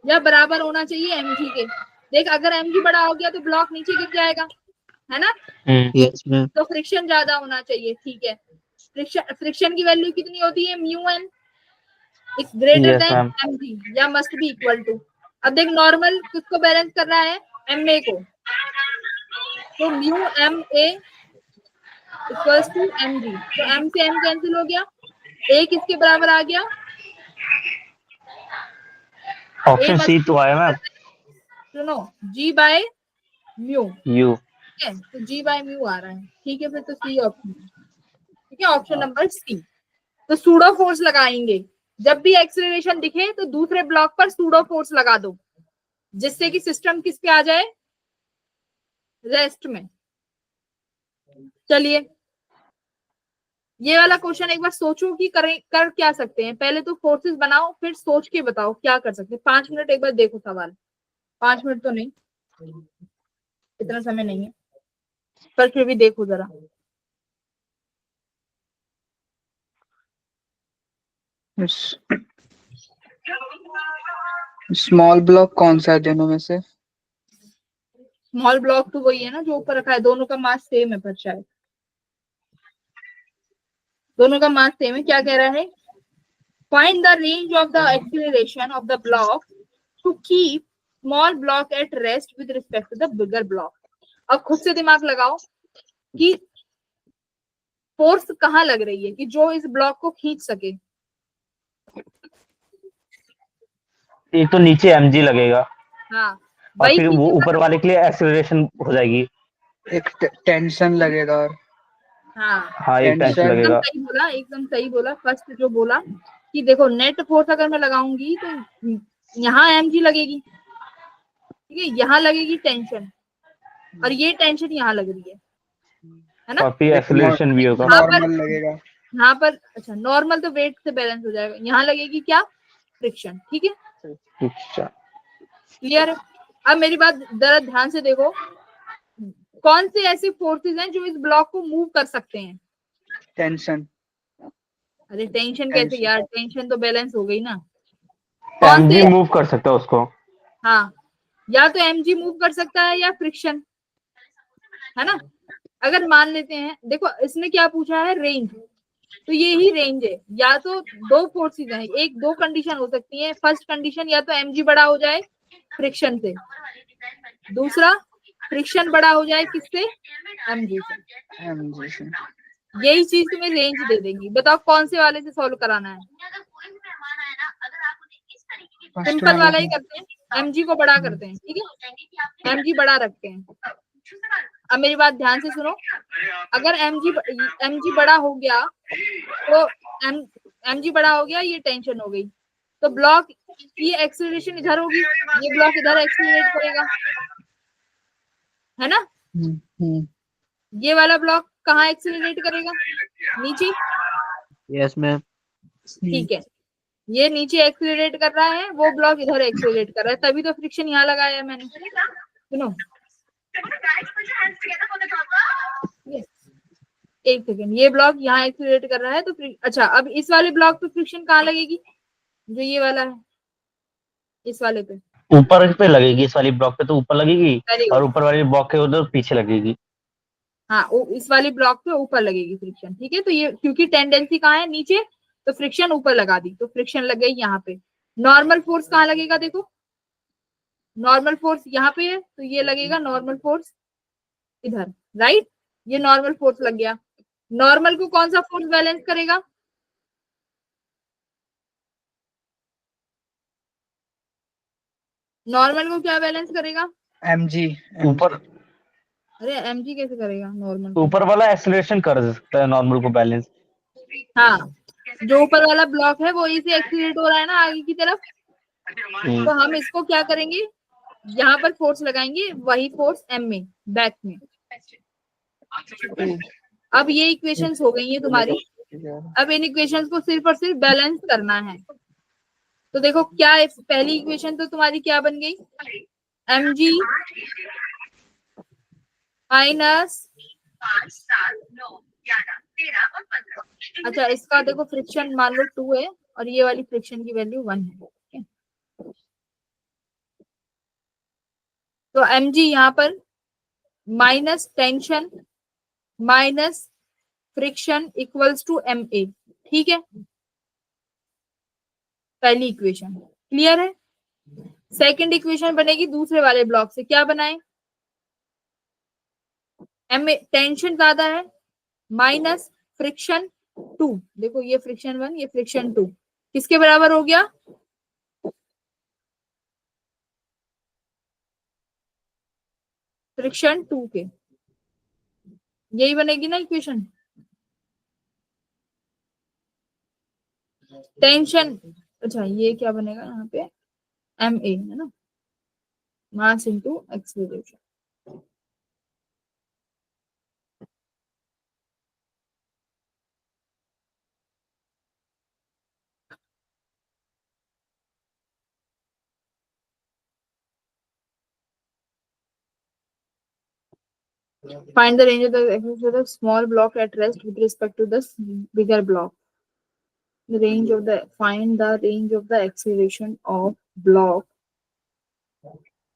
या बराबर होना चाहिए mg के। देख अगर mg बड़ा हो गया तो ब्लॉक नीचे गिर जाएगा, है ना, Yes, ma'am. तो फ्रिक्शन ज्यादा होना चाहिए, ठीक है। फ्रिक्शन की वैल्यू कितनी होती है, mu N is greater yes than ma'am. mg या मस्ट बी इक्वल टू। अब देख नॉर्मल किसको बैलेंस कर रहा है, ma को, तो mu m a equals to mg, तो m से m कैंसिल हो गया, a किसके बराबर आ गया, ऑप्शन सी तो आया मैम, सुनो, g बाय म्यू, यू। ठीक है, तो g बाय म्यू आ रहा है, ठीक है, फिर तो सी ऑप्शन, ठीक है, ऑप्शन नंबर सी। तो सूडो फोर्स लगाएंगे, जब भी एक्सीलरेशन दिखे तो दूसरे ब्लॉक पर सूडो फोर्स लगा दो, जिससे कि सिस्टम किस पे आ जाए, रेस्ट में। चलिए ये वाला क्वेश्चन एक बार सोचो कि कर क्या सकते हैं, पहले तो फोर्सेस बनाओ फिर सोच के बताओ क्या कर सकते हैं। 5 मिनट एक बार देखो सवाल, 5 मिनट तो नहीं। इतना समय नहीं है, पर फिर भी देखो जरा। स्मॉल ब्लॉक कौन सा है दोनों में से? स्मॉल ब्लॉक तो वही है ना जो ऊपर रखा है, दोनों का मास सेम है, पर शायद दोनों का मास सेम है। क्या कह रहा है? Find the range of the acceleration of the block to keep small block at rest with respect to the bigger block. अब खुद से दिमाग लगाओ कि फोर्स कहाँ लग रही है कि जो इस ब्लॉक को खींच सके। एक तो नीचे mg लगेगा हाँ और वही फिर वो खींचेगा। ऊपर वाले के लिए एक्सेलरेशन हो जाएगी। एक टेंशन लगेगा और हाँ हाँ, एक टेंशन टेंशन। एकदम लगेगा। सही बोला, एकदम सही बोला। फर्स्ट जो बोला कि देखो नेट फोर्स अगर मैं लगाऊंगी तो यहाँ mg लगेगी, ठीक है, यहाँ लगेगी टेंशन, और ये टेंशन यहाँ लग रही है ना। और फिर एक एक्सेलरेशन भी होगा। यहाँ पर नॉर्मल लगेगा। यहाँ पर अच्छा नॉर्मल तो वेट से बैलेंस हो जाएगा, यहाँ लगेगी क्या? फ्रिक्शन, ठीक है, अच्छा, क्लियर है। अब मेरी बात जरा ध्यान से देखो, कौन से ऐसे फोर्सेस हैं जो इस ब्लॉक को मूव कर सकते हैं? टेंशन। अरे टेंशन कैसे टेंशन। यार, टेंशन तो बैलेंस हो गई ना। कौन mg से? मूव कर सकता है उसको। हाँ, या तो mg मूव कर सकता है या फ्रिक्शन, है ना। अगर मान लेते हैं, देखो इसने क्या पूछा है? रेंज, तो ये ही रेंज है। या तो दो फोर्सेस हैं, एक दो कंडीशन हो सकती है। फर्स्ट कंडीशन या तो mg बड़ा हो जाए फ्रिक्शन से, दूसरा फ्रिक्शन बड़ा हो जाए किससे? mg से। एमजी। यही चीज तुम्हें रेंज दे देंगी। बताओ कौन से वाले से सॉल्व कराना है? फर्स्ट सिंपल वाला ही वाला। करते हैं, mg को बड़ा करते हैं, ठीक है, mg बड़ा रखते हैं। अब मेरी बात ध्यान से सुनो, अगर mg बड़ा हो गया तो mg बड़ा हो गया, ये टेंशन हो गई, तो ब्लॉक की एक्सीलरेशन इधर होगी, ये ब्लॉक इधर एक्सीलरेट करेगा, है ना। हम्म। ये वाला ब्लॉक कहाँ एक्सीलरेट करेगा? नीचे, यस मैम। ठीक है। ये नीचे एक्सीलरेट कर रहा है, वो ब्लॉक इधर एक्सीलरेट कर रहा है, तभी तो फ्रिक्शन यहाँ लगाया है मैंने। सुनो, एक सेकेंड, ये ब्लॉक यहाँ एक्सीलरेट कर रहा है तो अच्छा, अब इस वाले ब्लॉक पे फ्रिक्शन कहाँ लगेगी? जो ये वाला है, इस वाले पे। ऊपर पे लगेगी, इस वाली ब्लॉक पे तो ऊपर लगेगी वेरी और गुड। ऊपर वाली ब्लॉक के उधर पीछे लगेगी। हाँ, इस वाली ब्लॉक पे ऊपर लगेगी फ्रिक्शन, ठीक है। तो ये क्योंकि टेंडेंसी कहाँ है? नीचे, तो फ्रिक्शन ऊपर लगा दी, तो फ्रिक्शन लग गई यहाँ पे। नॉर्मल फोर्स कहाँ लगेगा? देखो, नॉर्मल फोर्स यहाँ पे है, तो ये लगेगा नॉर्मल फोर्स इधर, राइट। ये नॉर्मल फोर्स लग गया। नॉर्मल को कौन सा फोर्स बैलेंस करेगा? नॉर्मल को क्या बैलेंस करेगा? एमजी। ऊपर अरे mg कैसे करेगा नॉर्मल को? ऊपर वाला एक्सेलरेशन कर सकता है नॉर्मल को बैलेंस। हाँ, जो ऊपर वाला ब्लॉक है वो इसे एक्सीलरेट हो रहा है ना आगे की तरफ, तो हम इसको क्या करेंगे? यहाँ पर फोर्स लगाएंगे, वही फोर्स m में, बैक में। अब ये इक्वेशंस हो गई है तुम्हारी। अब इन इक्वेशंस को सिर्फ और सिर्फ बैलेंस करना है। तो देखो क्या है, पहली इक्वेशन तो तुम्हारी क्या बन गई? mg माइनस, अच्छा इसका देखो फ्रिक्शन मान लो 2 है और ये वाली फ्रिक्शन की वैल्यू 1 है, ठीक है। तो mg यहाँ पर minus tension minus friction equals to ma, ठीक है। पहली इक्वेशन क्लियर है। सेकंड इक्वेशन बनेगी दूसरे वाले ब्लॉक से, क्या बनाए? ma टेंशन ज्यादा है माइनस फ्रिक्शन 2, देखो ये फ्रिक्शन 1, ये फ्रिक्शन 2, किसके बराबर हो गया? फ्रिक्शन 2 के। यही बनेगी ना इक्वेशन। टेंशन, अच्छा ये क्या बनेगा यहाँ पे? ma है ना, mass into acceleration. Find the range of the acceleration of the small block at rest with respect to the bigger block. The range of the find the range of the acceleration of block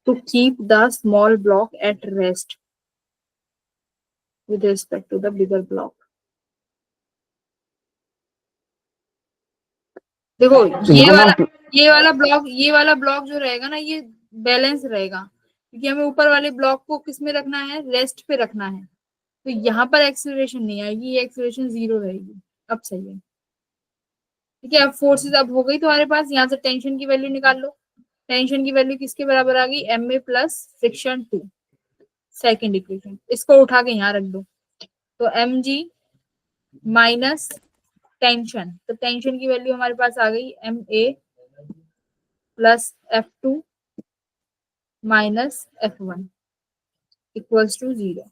to keep the small block at rest with respect to the bigger block. देखो ये वाला block जो रहेगा ना ये balance रहेगा क्योंकि हमें ऊपर वाले ब्लॉक को किस में रखना है, रेस्ट पे रखना है। तो यहाँ पर एक्सीलरेशन नहीं आएगी, ये एक्सीलरेशन 0 रहेगी। अब सही है, ठीक है। अब फोर्सेस अब हो गई तुम्हारे पास, यहाँ से टेंशन की वैल्यू निकाल लो। टेंशन की वैल्यू किसके बराबर आ गई, m a plus friction 2, second equation. इसको उठा के यहाँ रख दो, तो एम जी माइनस टेंशन, तो टेंशन की वैल्यू हमारे पास आ गई m a plus F2 minus F1 equals to 0।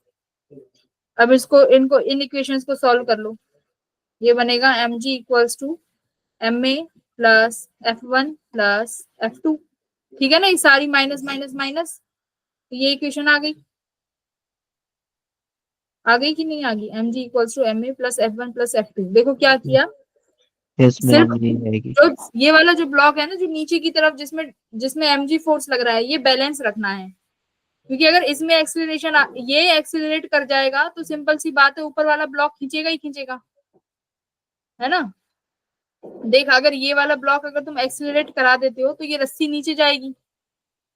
अब इसको इन इक्वेशंस को सॉल्व कर लो। ये बनेगा m g equals to m a plus F1 plus F2, ठीक है ना। ये सारी माइनस माइनस माइनस, तो ये इक्वेशन आ गई कि नहीं आ गई। M g equals to m a plus F1 plus F2। देखो क्या किया, यस सिर्फ मैम ये आएगी। जो ये वाला जो ब्लॉक है ना जो नीचे की तरफ जिसमें mg फोर्स लग रहा है, ये बैलेंस रखना है। क्योंकि अगर इसमें एक्सीलरेशन ये एक्सीलरेट कर जाएगा तो सिंपल सी बात है, ऊपर वाला ब्लॉक खींचेगा ही खींचेगा, है ना। देख, अगर ये वाला ब्लॉक अगर तुम एक्सीलरेट करा देते हो तो ये रस्सी नीचे जाएगी,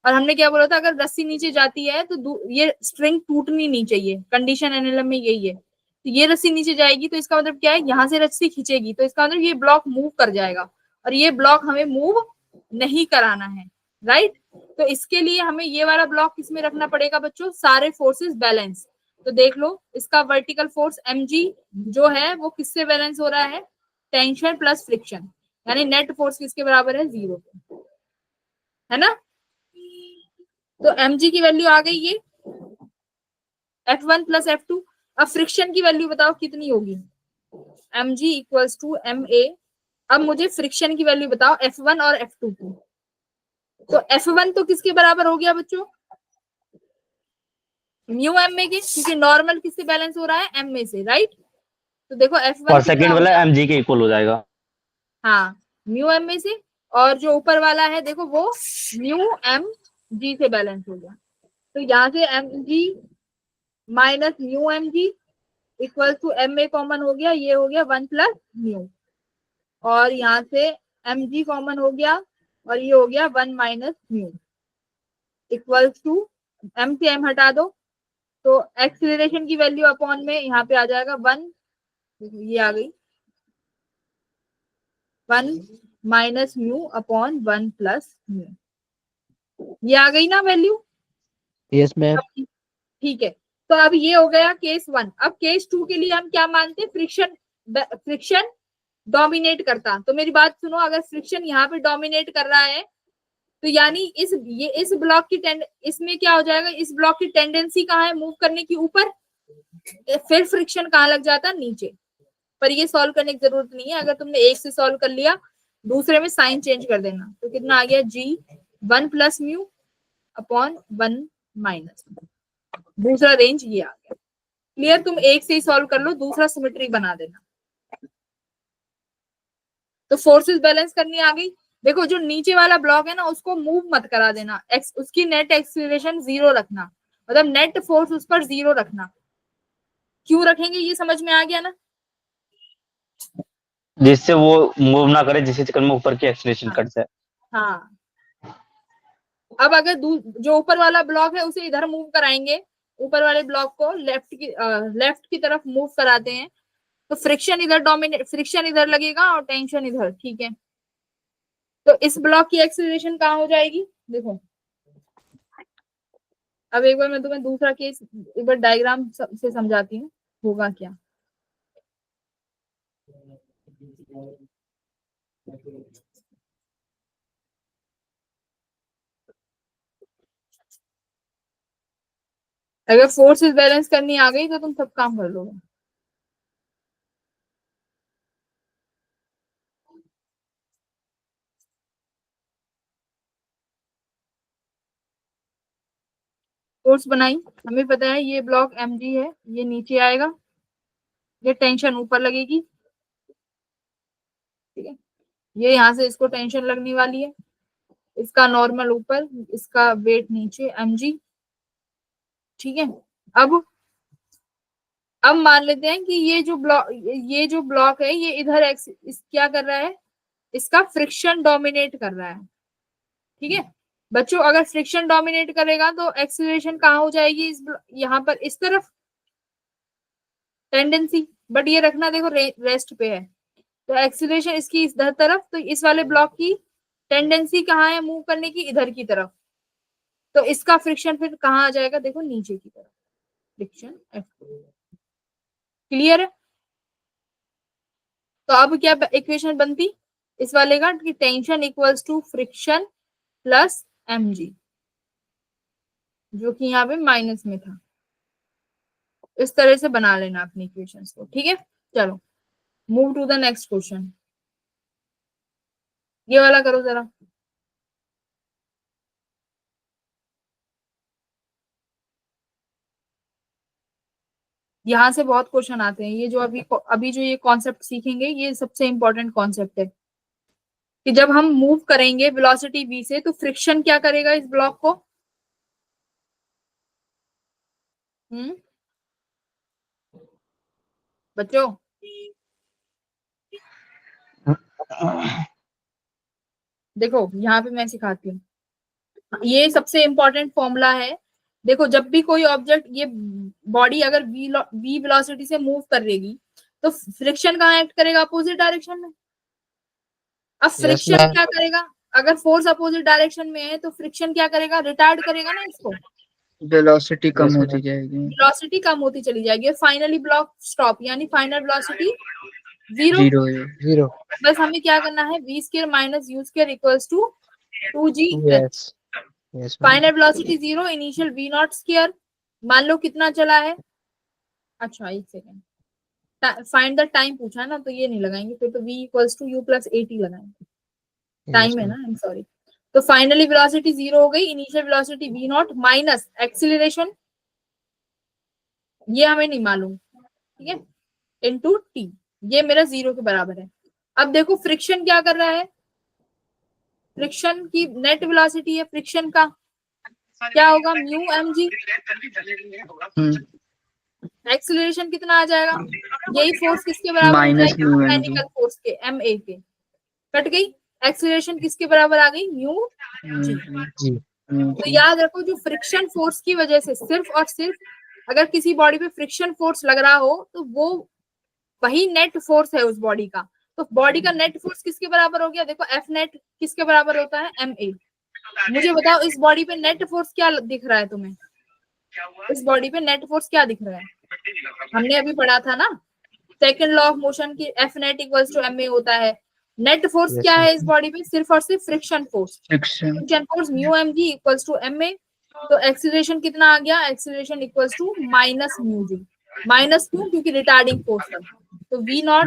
और हमने क्या बोला था, अगर रस्सी नीचे जाती है तो ये स्ट्रिंग टूटनी नहीं चाहिए। कंडीशन एनएलएम में यही है। तो ये रस्सी नीचे जाएगी तो इसका मतलब क्या है, यहाँ से रस्सी खींचेगी तो इसका मतलब ये ब्लॉक मूव कर जाएगा, और ये ब्लॉक हमें मूव नहीं कराना है, राइट। तो इसके लिए हमें ये वाला ब्लॉक किसमें रखना पड़ेगा बच्चों, सारे फोर्सेस बैलेंस। तो देख लो, इसका वर्टिकल फोर्स mg जो है वो किससे बैलेंस हो रहा है, टेंशन प्लस फ्रिक्शन, यानी नेट फोर्स किसके बराबर है, 0, है ना। तो mg की वैल्यू आ गई ये F1 प्लस F2। अब फ्रिक्शन की वैल्यू बताओ कितनी होगी, mg इक्वल्स टू ma। अब मुझे फ्रिक्शन की वैल्यू बताओ F1 और F2 की। तो F1 तो किसके बराबर हो गया बच्चों, म्यू एम ए के, क्योंकि नॉर्मल किससे बैलेंस हो रहा है, एम ए से, राइट। तो देखो F1 और कितना सेकंड हो वाला गया, mg के इक्वल हो जाएगा। हाँ, म्यू एम ए से, और जो ऊपर वाला है देखो वो म्यू एम जी से बैलेंस हो गया। तो यहाँ से m g minus mu M g equal to m a common हो गया, ये हो गया 1 प्लस म्यू, और यहाँ से एम जी कॉमन हो गया और ये हो गया 1 minus mu equal to m से एम हटा दो, तो एक्सीलरेशन की वैल्यू अपॉन में यहाँ पे आ जाएगा 1, ये आ गई 1 minus mu upon 1 plus mu, ये आ गई ना वैल्यू। Yes ma'am. ठीक है, तो अब ये हो गया केस 1। अब केस 2 के लिए हम क्या मानते हैं, फ्रिक्शन डोमिनेट करता। तो मेरी बात सुनो, अगर फ्रिक्शन यहाँ पे डोमिनेट कर रहा है तो यानी इस ब्लॉक की इसमें क्या हो जाएगा, इस ब्लॉक की टेंडेंसी कहाँ है, मूव करने की ऊपर, फिर फ्रिक्शन कहाँ लग जाता है, नीचे। पर ये सॉल्व करने की जरूरत नहीं है, अगर तुमने एक से सॉल्व कर लिया दूसरे में साइन चेंज कर देना। तो कितना आ गया, जी 1 प्लस म्यू अपॉन 1 माइनस, दूसरा रेंज ये आ गया। क्लियर, तुम एक से ही सॉल्व कर लो, दूसरा सिमेट्री बना देना। तो फोर्सेस बैलेंस करनी आ गई। देखो जो नीचे वाला ब्लॉक है ना उसको मूव मत करा देना, उसकी नेट एक्सीलरेशन 0 रखना, मतलब नेट फोर्स उस पर 0 रखना। क्यों रखेंगे ये समझ में आ गया ना। जिससे वो मूव ना करे, जिसके चक्कर में ऊपर की एक्सीलरेशन हाँ, कट जाए। हाँ। अब अगर जो ऊपर वाला ब्लॉक है उसे इधर मूव कराएंगे, ऊपर वाले ब्लॉक को लेफ्ट की तरफ मूव कराते हैं, तो फ्रिक्शन इधर लगेगा और टेंशन इधर, ठीक है। तो इस ब्लॉक की एक्सीलरेशन कहाँ हो जाएगी, देखो। अब एक बार मैं तुम्हें दूसरा केस एक बार डायग्राम से समझाती हूँ, होगा क्या। अगर फोर्सेस बैलेंस करनी आ गई तो तुम सब काम कर लोगे। फोर्स बनाई, हमें पता है ये ब्लॉक mg है, ये नीचे आएगा, ये टेंशन ऊपर लगेगी, ठीक है, ये यहाँ से इसको टेंशन लगने वाली है, इसका नॉर्मल ऊपर, इसका वेट नीचे mg, ठीक है। अब मान लेते हैं कि ये जो ब्लॉक है ये इधर क्या कर रहा है, इसका फ्रिक्शन डोमिनेट कर रहा है, ठीक है बच्चों। अगर फ्रिक्शन डोमिनेट करेगा तो एक्सीलरेशन कहाँ हो जाएगी, यहाँ पर इस तरफ टेंडेंसी, बट ये रखना देखो रेस्ट पे है, तो एक्सीलरेशन इसकी इधर तरफ, तो इस वाले ब्लॉक की टेंडेंसी कहाँ है मूव करने की, इधर की तरफ, तो इसका फ्रिक्शन फिर कहाँ आ जाएगा, देखो नीचे की तरफ, फ्रिक्शन F। क्लियर है? तो अब क्या इक्वेशन बनती इस वाले का, कि tension equals to friction plus mg, जो कि यहाँ पे माइनस में था। इस तरह से बना लेना अपनी इक्वेशंस को, ठीक है। चलो move to the next question, ये वाला करो जरा। यहाँ से बहुत क्वेश्चन आते हैं, ये जो अभी जो ये कॉन्सेप्ट सीखेंगे ये सबसे इंपॉर्टेंट कॉन्सेप्ट है, कि जब हम मूव करेंगे वेलोसिटी v से तो फ्रिक्शन क्या करेगा इस ब्लॉक को, बच्चों देखो यहाँ पे मैं सिखाती हूँ, ये सबसे इंपॉर्टेंट फॉर्मूला है। देखो जब भी कोई ऑब्जेक्ट, ये बॉडी अगर v वेलोसिटी से मूव करेगी तो फ्रिक्शन कहाँ एक्ट करेगा, अपोजिट डायरेक्शन में। अब फ्रिक्शन ma'am. क्या करेगा, अगर फोर्स अपोजिट डायरेक्शन में है तो फ्रिक्शन क्या करेगा, रिटार्ड करेगा ना इसको, वेलोसिटी कम Yes, होती ma'am. जाएगी। वेलोसिटी कम होती चली जाएगी, फाइनली ब्लॉक स्टॉप, यानी फाइनल वेलोसिटी जीरो। जीरो है। Zero. बस हमें क्या करना है, v square minus u square equals to 2g। Yes. Yes, ma'am. Final velocity zero, initial v naught square, मान लो कितना चला है, अच्छा एक सेकेंड, फाइंड द टाइम पूछा है ना, तो ये नहीं लगाएंगे, फिर तो v equals to u plus 80 लगाएंगे, Yes, टाइम है ma'am. ना, आई एम सॉरी। तो फाइनली वेलोसिटी जीरो हो गई, initial velocity v naught minus acceleration, ये हमें नहीं मालूम, ठीक है, इनटू t, ये मेरा जीरो के बराबर है। अब देखो फ्रिक्शन क्या कर रहा है, फ्रिक्शन की नेट वेलोसिटी है फ्रिक्शन का, क्या होगा, म्यू mg, एक्सीलरेशन कितना आ जाएगा, यही फोर्स किसके बराबर हो माइनस जाएगी, म्यू मैकेनिकल फोर्स के ma के, कट गई, एक्सीलरेशन किसके बराबर आ गई, म्यू जी। G. तो याद रखो जो फ्रिक्शन फोर्स की वजह से, सिर्फ और सिर्फ अगर किसी बॉडी पे फ्रिक्शन फोर्स लग रहा हो तो वो वही नेट फोर्स है उस बॉडी का, तो बॉडी का नेट फोर्स किसके बराबर हो गया, देखो एफ नेट किसके बराबर होता है, ma। मुझे बताओ इस बॉडी पे नेट फोर्स क्या दिख रहा है तुम्हें, इस बॉडी पे नेट फोर्स क्या दिख रहा है, हमने अभी पढ़ा था ना सेकंड लॉ ऑफ मोशन की, F net equals to ma होता है। नेट फोर्स Yes, क्या ma'am. है इस बॉडी पे, सिर्फ और सिर्फ friction force, friction friction force mu mg equals to ma। तो एक्सीलरेशन कितना आ गया, acceleration equals to minus mu g, minus क्यों, क्योंकि रिटार्डिंग फोर्स है, तो v not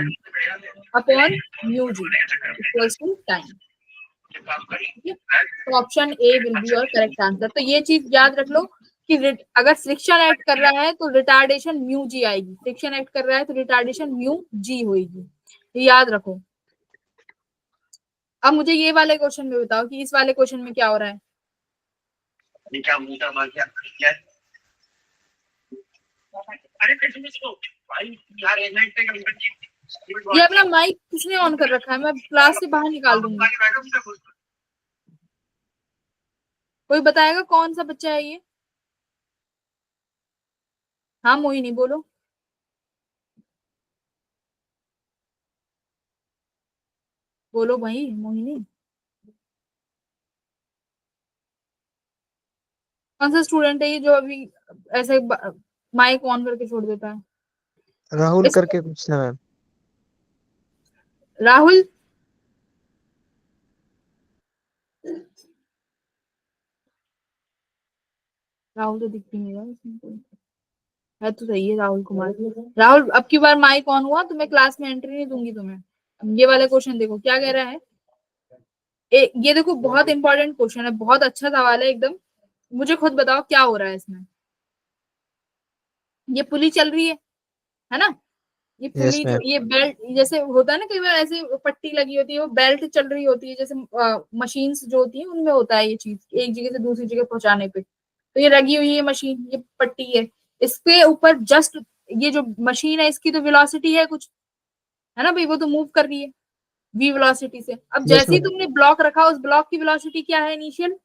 upon mu g equals to time. तो option A will be your correct answer. तो ये चीज याद रख लो कि अगर फ्रिक्शन एक्ट कर रहा है तो रिटार्डेशन म्यू जी आएगी, फ्रिक्शन एक्ट कर रहा है तो रिटार्डेशन म्यू जी होगी, ये याद रखो। अब मुझे ये वाले क्वेश्चन में बताओ कि इस वाले क्वेश्चन में क्या हो रहा है, ये अपना माइक किसने ऑन कर रखा है, मैं क्लास से बाहर निकाल दूंगी। कोई बताएगा कौन सा बच्चा है ये, हाँ मोहिनी बोलो, बोलो भाई मोहिनी, कौन सा स्टूडेंट है ये जो अभी ऐसे माइक ऑन करके छोड़ देता है, राहुल इसको करके कुछ था मैम. राहुल, राहुल तो दिखती नहीं है इसमें कोई। है तो सही है राहुल कुमार। राहुल अब की बार माइक ऑन हुआ तो मैं क्लास में एंट्री नहीं दूंगी तुम्हें। ये वाला क्वेश्चन देखो क्या कह रहा है, ये देखो बहुत इंपॉर्टेंट क्वेश्चन है, बहुत अच्छा सवाल है एकदम। मुझे खुद बताओ क्या हो रहा है इसमें। ये पुली चल रही है ना, ये यस पुली जो मैम। ये बेल्ट जैसे होता है ना, कई बार ऐसे पट्टी लगी होती है, वो बेल्ट चल रही होती है, जैसे मशीन्स जो होती है उनमें होता है ये चीज, एक जगह से दूसरी जगह पहुंचाने पे। तो ये लगी हुई है मशीन, ये पट्टी है, इसके ऊपर जस्ट ये जो मशीन है इसकी तो वेलोसिटी है कुछ, है ना भाई, वो तो मूव कर रही है v वेलोसिटी से। अब यस जैसे ही मैम। तुमने ब्लॉक रखा, उस ब्लॉक की वेलोसिटी क्या है इनिशियल,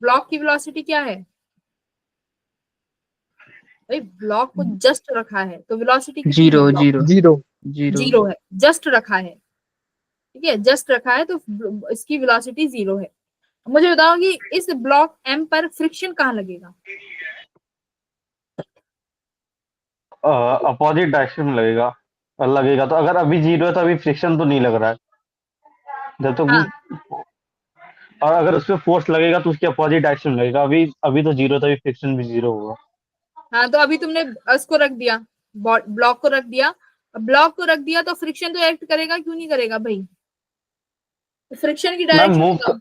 ब्लॉक की वेलोसिटी क्या है भाई, ब्लॉक को जस्ट रखा है तो वेलोसिटी कितनी है zero block, zero zero. Zero. Zero है, जस्ट रखा है, ठीक है, जस्ट रखा है तो इसकी वेलोसिटी जीरो है। मुझे बताओ कि इस ब्लॉक एम पर फ्रिक्शन कहाँ लगेगा, अपोजिट डायरेक्शन में लगेगा, और लगेगा तो अगर अभी जीरो है तो अभी फ्रिक्शन तो नहीं लग रहा है जब हाँ तक। और अगर उसमें फोर्स लगेगा तो उसके अपोजिट डायरेक्शन में लगेगा, अभी अभी तो जीरो था, अभी फ्रिक्शन भी जीरो होगा। हाँ, तो अभी तुमने उसको रख दिया, ब्लॉक को रख दिया, ब्लॉक को रख दिया तो फ्रिक्शन तो एक्ट करेगा, क्यों नहीं करेगा भाई, तो फ्रिक्शन की मैम डायरेक्शन बताओ।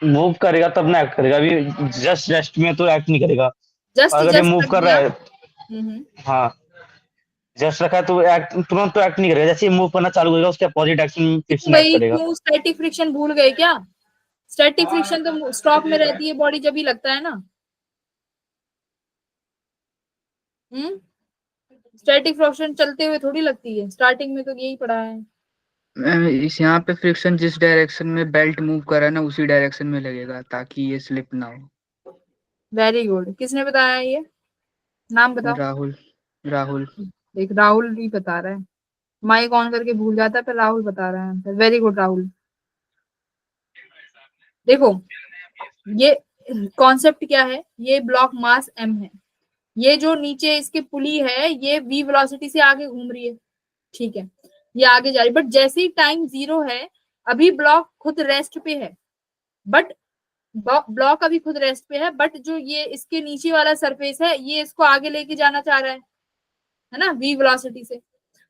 मूव करेगा तब ना एक्ट करेगा, अभी जस्ट रेस्ट में तो एक्ट नहीं करेगा। जस्ट अगर ये जस्ट मूव रख कर रहा दिया। है, हाँ, जस्ट रखा है तो एक्ट तुरंत तो एक्ट नहीं करेगा, जैसे ही मूव करना चालू करेगा उसके अपोजिट डायरेक्शन में क्यों फ्रिक्शन एक्ट भाई, करेगा। क्यों स्टैटिक फ्रिक्शन भूल गए क्या, स्टैटिक फ्रिक्शन तो स्टॉप में रहती है बॉडी जब ही लगता है ना। हम्म, स्टैटिक फ्रिक्शन चलते हुए थोड़ी लगती है, स्टार्टिंग में तो यही पढ़ा है। इस यहाँ पे फ्रिक्शन जिस डायरेक्शन में बेल्ट मूव कर रहा है ना, उसी डायरेक्शन में लगेगा ताकि ये स्लिप ना हो। वेरी गुड, किसने बताया ये, नाम बताओ। राहुल। राहुल। देख राहुल भी बता रहा है, माइक ऑन करके भूल जाता है, पर राहुल बता रहा है, वेरी गुड राहुल। देखो ये कॉन्सेप्ट क्या है, ये ब्लॉक मास m है, ये जो नीचे इसके पुली है ये v वेलोसिटी से आगे घूम रही है, ठीक है, ये आगे जा रही है, बट जैसे ही टाइम जीरो है, अभी ब्लॉक खुद रेस्ट पे है, बट ब्लॉक अभी खुद रेस्ट पे है, बट जो ये इसके नीचे वाला सरफेस है ये इसको आगे लेके जाना चाह रहा है ना, v वेलोसिटी से।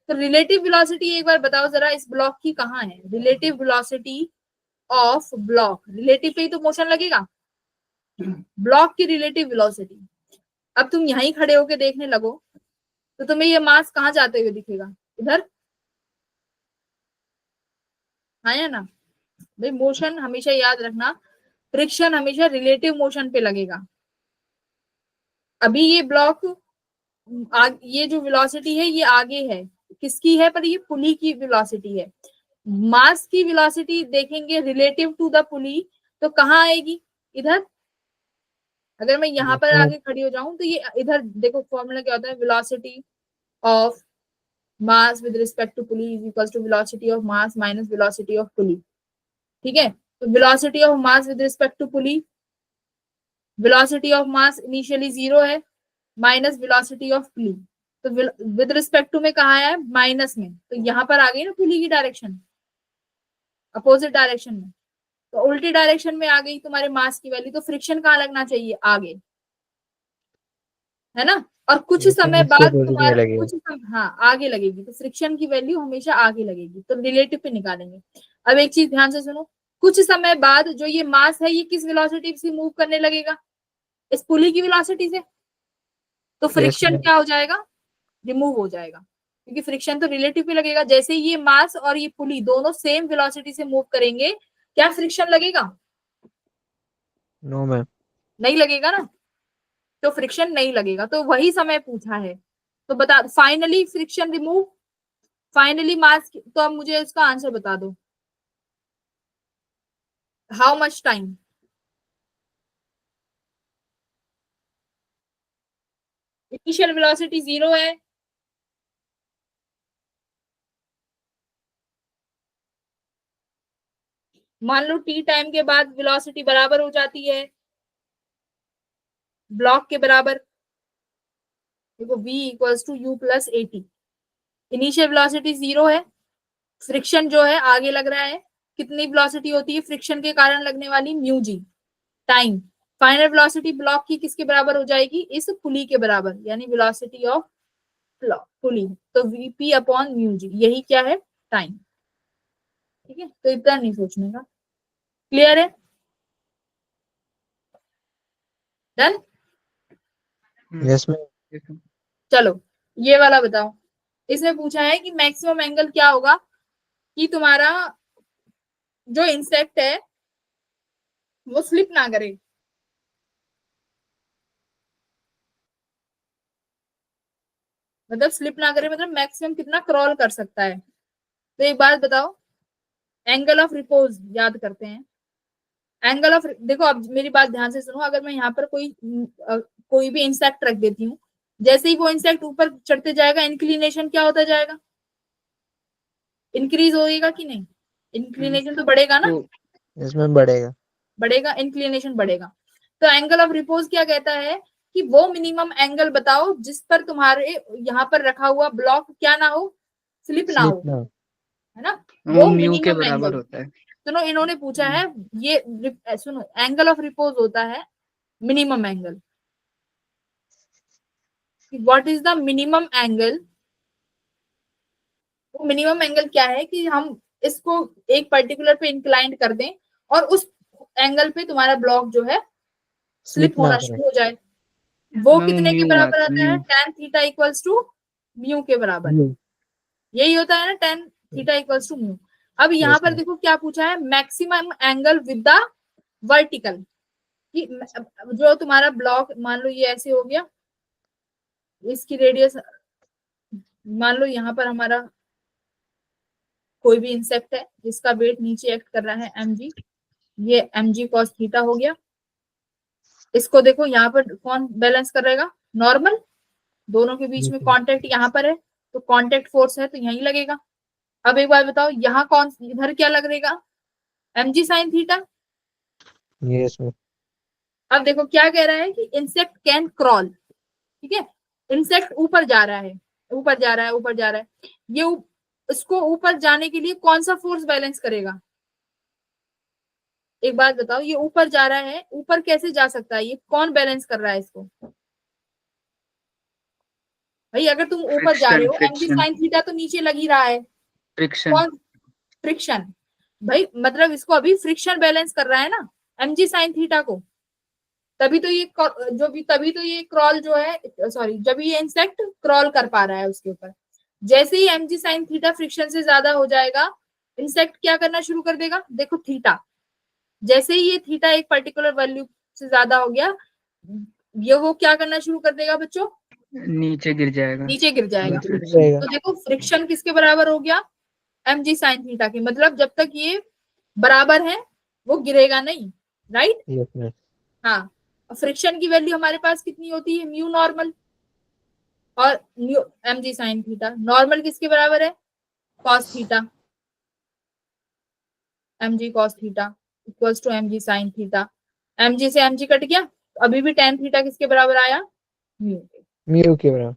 तो रिलेटिव वेलोसिटी एक बार बताओ जरा इस ब्लॉक की कहाँ है, relative velocity of block, relative पे ही तो मोशन लगेगा, ब्लॉक की रिलेटिव वेलोसिटी। अब तुम यहीं खड़े होके देखने लगो तो तुम्हें ये मास कहाँ जाते हुए दिखेगा, इधर, हाँ या ना भाई, मोशन हमेशा याद रखना, फ्रिक्शन हमेशा रिलेटिव मोशन पे लगेगा। अभी ये ब्लॉक ये जो वेलोसिटी है ये आगे है, किसकी है, पर ये पुली की वेलोसिटी है, मास की वेलोसिटी देखेंगे रिलेटिव टू द पुली तो कहाँ आएगी, इधर। अगर मैं यहाँ पर आगे खड़ी हो जाऊं तो ये इधर देखो, फॉर्मूला क्या होता है, velocity of mass with respect to pulley is equal to velocity of mass minus velocity of pulley, ठीक है। तो velocity of mass with respect to pulley, velocity of mass initially zero है, माइनस वेलोसिटी ऑफ पुली, तो with respect to में कहा है, minus में, तो यहाँ पर आ गई ना पुली की डायरेक्शन, अपोजिट डायरेक्शन में, तो उल्टी डायरेक्शन में आ गई तुम्हारे मास की वैल्यू, तो फ्रिक्शन कहाँ लगना चाहिए, आगे, है ना। और कुछ समय इसके बाद अपोजिट में तुम्हारा लगेगा। हाँ आगे लगेगी, तो फ्रिक्शन की वैल्यू हमेशा आगे लगेगी, तो रिलेटिव पे निकालेंगे। अब एक चीज ध्यान से सुनो, कुछ समय बाद जो ये मास है ये किस वेलोसिटी से मूव करने लगेगा, इस पुली की वेलोसिटी से, तो यस फ्रिक्शन मैम। क्या हो जाएगा, रिमूव हो जाएगा, क्योंकि फ्रिक्शन तो रिलेटिव पे लगेगा। जैसे ही ये मास और ये पुली दोनों सेम वेलोसिटी से मूव करेंगे, क्या फ्रिक्शन लगेगा, नो मैम। नहीं लगेगा ना, तो फ्रिक्शन नहीं लगेगा, तो वही समय पूछा है। तो बता, फाइनली फ्रिक्शन रिमूव, फाइनली मास, तो अब मुझे इसका आंसर बता दो, how much time, initial velocity zero है, मान लो टी टाइम के बाद वेलोसिटी बराबर हो जाती है ब्लॉक के बराबर, देखो v equals to u plus a t, initial velocity zero है, फ्रिक्शन जो है आगे लग रहा है, कितनी वेलोसिटी होती है फ्रिक्शन के कारण लगने वाली, mu G, time, final velocity block की किसके बराबर हो जाएगी, इस पुली के बराबर, यानी वेलोसिटी ऑफ पुली, तो वीपी अपॉन म्यू जी, यही क्या है, टाइम, ठीक है, तो इतना नहीं सोचने का। क्लियर है? डन? Yes ma'am. चलो ये वाला बताओ। इसमें पूछा है कि मैक्सिमम एंगल क्या होगा कि तुम्हारा जो इंसेक्ट है वो स्लिप ना करे। मतलब स्लिप ना करे मतलब मैक्सिमम कितना क्रॉल कर सकता है। तो एक बात बताओ, एंगल ऑफ रिपोज याद करते हैं। एंगल ऑफ, देखो अब मेरी बात ध्यान से सुनो। अगर मैं यहाँ पर कोई भी इंसेक्ट रख देती हूँ, जैसे ही वो इंसेक्ट ऊपर चढ़ते जाएगा इंक्लिनेशन क्या होता जाएगा? इंक्रीज होएगा कि नहीं? इंक्लिनेशन तो बढ़ेगा ना? तो यस मैम, बढ़ेगा। बढ़ेगा, इंक्लिनेशन बढ़ेगा। तो एंगल ऑफ रिपोज क्या कहता है कि वो मिनिमम एंगल बताओ जिस पर तुम्हारे यहाँ पर रखा हुआ ब्लॉक क्या ना हो, स्लिप ना स्लिप हो, ना। है ना? वो वो म्यू के मिनिमम बराबर एंगल। होता है। सुनो इन्होंने पूछा है ये, सुनो एंगल ऑफ रिपोज होता है minimum angle. What is the minimum angle? वो मिनिमम एंगल क्या है कि हम इसको एक पर्टिकुलर पे इंक्लाइंड कर दें और उस एंगल पे तुम्हारा ब्लॉक जो है स्लिप स्लिप ना होना करे। शुरू हो जाए। वो मैम कितने के म्यू बराबर आता आता है? Mu. tan theta equals to mu के बराबर। म्यू। यही होता है ना, tan theta equals to mu. अब यहाँ यस पर मैम। देखो क्या पूछा है, maximum angle with the vertical. कि जो तुम्हारा ब्लॉक मान लो ये ऐसे हो गया, इसकी रेडियस मान लो यहाँ पर हमारा कोई भी इंसेक्ट है जिसका वेट नीचे एक्ट कर रहा है mg, ये mg cos थीटा हो गया। इसको देखो यहाँ पर कौन बैलेंस करेगा? नॉर्मल। दोनों के बीच यस में मैम। कांटेक्ट यहाँ पर है तो कांटेक्ट फोर्स है तो यहीं लगेगा। अब एक बात बताओ, यहाँ कौन इधर क्या लगेगा? mg sin theta. Yes ma'am. अब देखो क्या कह रहा है कि इंसेक्ट कैन क्रॉल। ठीक है, इंसेक्ट ऊपर जा रहा है, ऊपर जा रहा है, ऊपर जा रहा है। ये इसको ऊपर जाने के लिए कौन सा फोर्स बैलेंस करेगा? एक बात बताओ, ये ऊपर जा रहा है, ऊपर कैसे जा सकता है? ये कौन बैलेंस कर रहा है इसको? भाई अगर तुम ऊपर जा रहे फ्रिक्शन हो mg फ्रिक्शन sin थीटा तो नीचे लग ही रहा है। फ्रिक्शन। कौन? फ्रिक्शन। भाई मतलब इसको अभी फ्रिक्शन बैलेंस कर रहा है ना mg sin थीटा को। तभी तो ये जो भी, तभी तो ये क्रॉल जो है, सॉरी, जब ये इंसेक्ट क्रॉल कर पा रहा है उसके ऊपर। जैसे ही mg sin थीटा फ्रिक्शन से ज्यादा हो जाएगा, इंसेक्ट क्या करना शुरू कर देगा? देखो थीटा, जैसे ही ये थीटा एक पर्टिकुलर वैल्यू से ज्यादा हो गया, ये वो क्या करना शुरू कर देगा बच्चों? नीचे गिर जाएगा। नीचे गिर जाएगा। नीचे गिर फ्रिक्शन। जाएगा। तो देखो फ्रिक्शन किसके बराबर हो गया? mg sin थीटा के। मतलब जब तक ये बराबर है वो गिरेगा नहीं, राइट? Yes ma'am. हाँ। फ्रिक्शन की वैल्यू हमारे पास कितनी होती है? म्यू नॉर्मल और mu mg sin theta. Normal किसके बराबर है? cos theta. mg cos theta equals to mg sin theta. mg से mg कट गया, अभी भी tan थीटा किसके बराबर आया? म्यू के। म्यू के बराबर।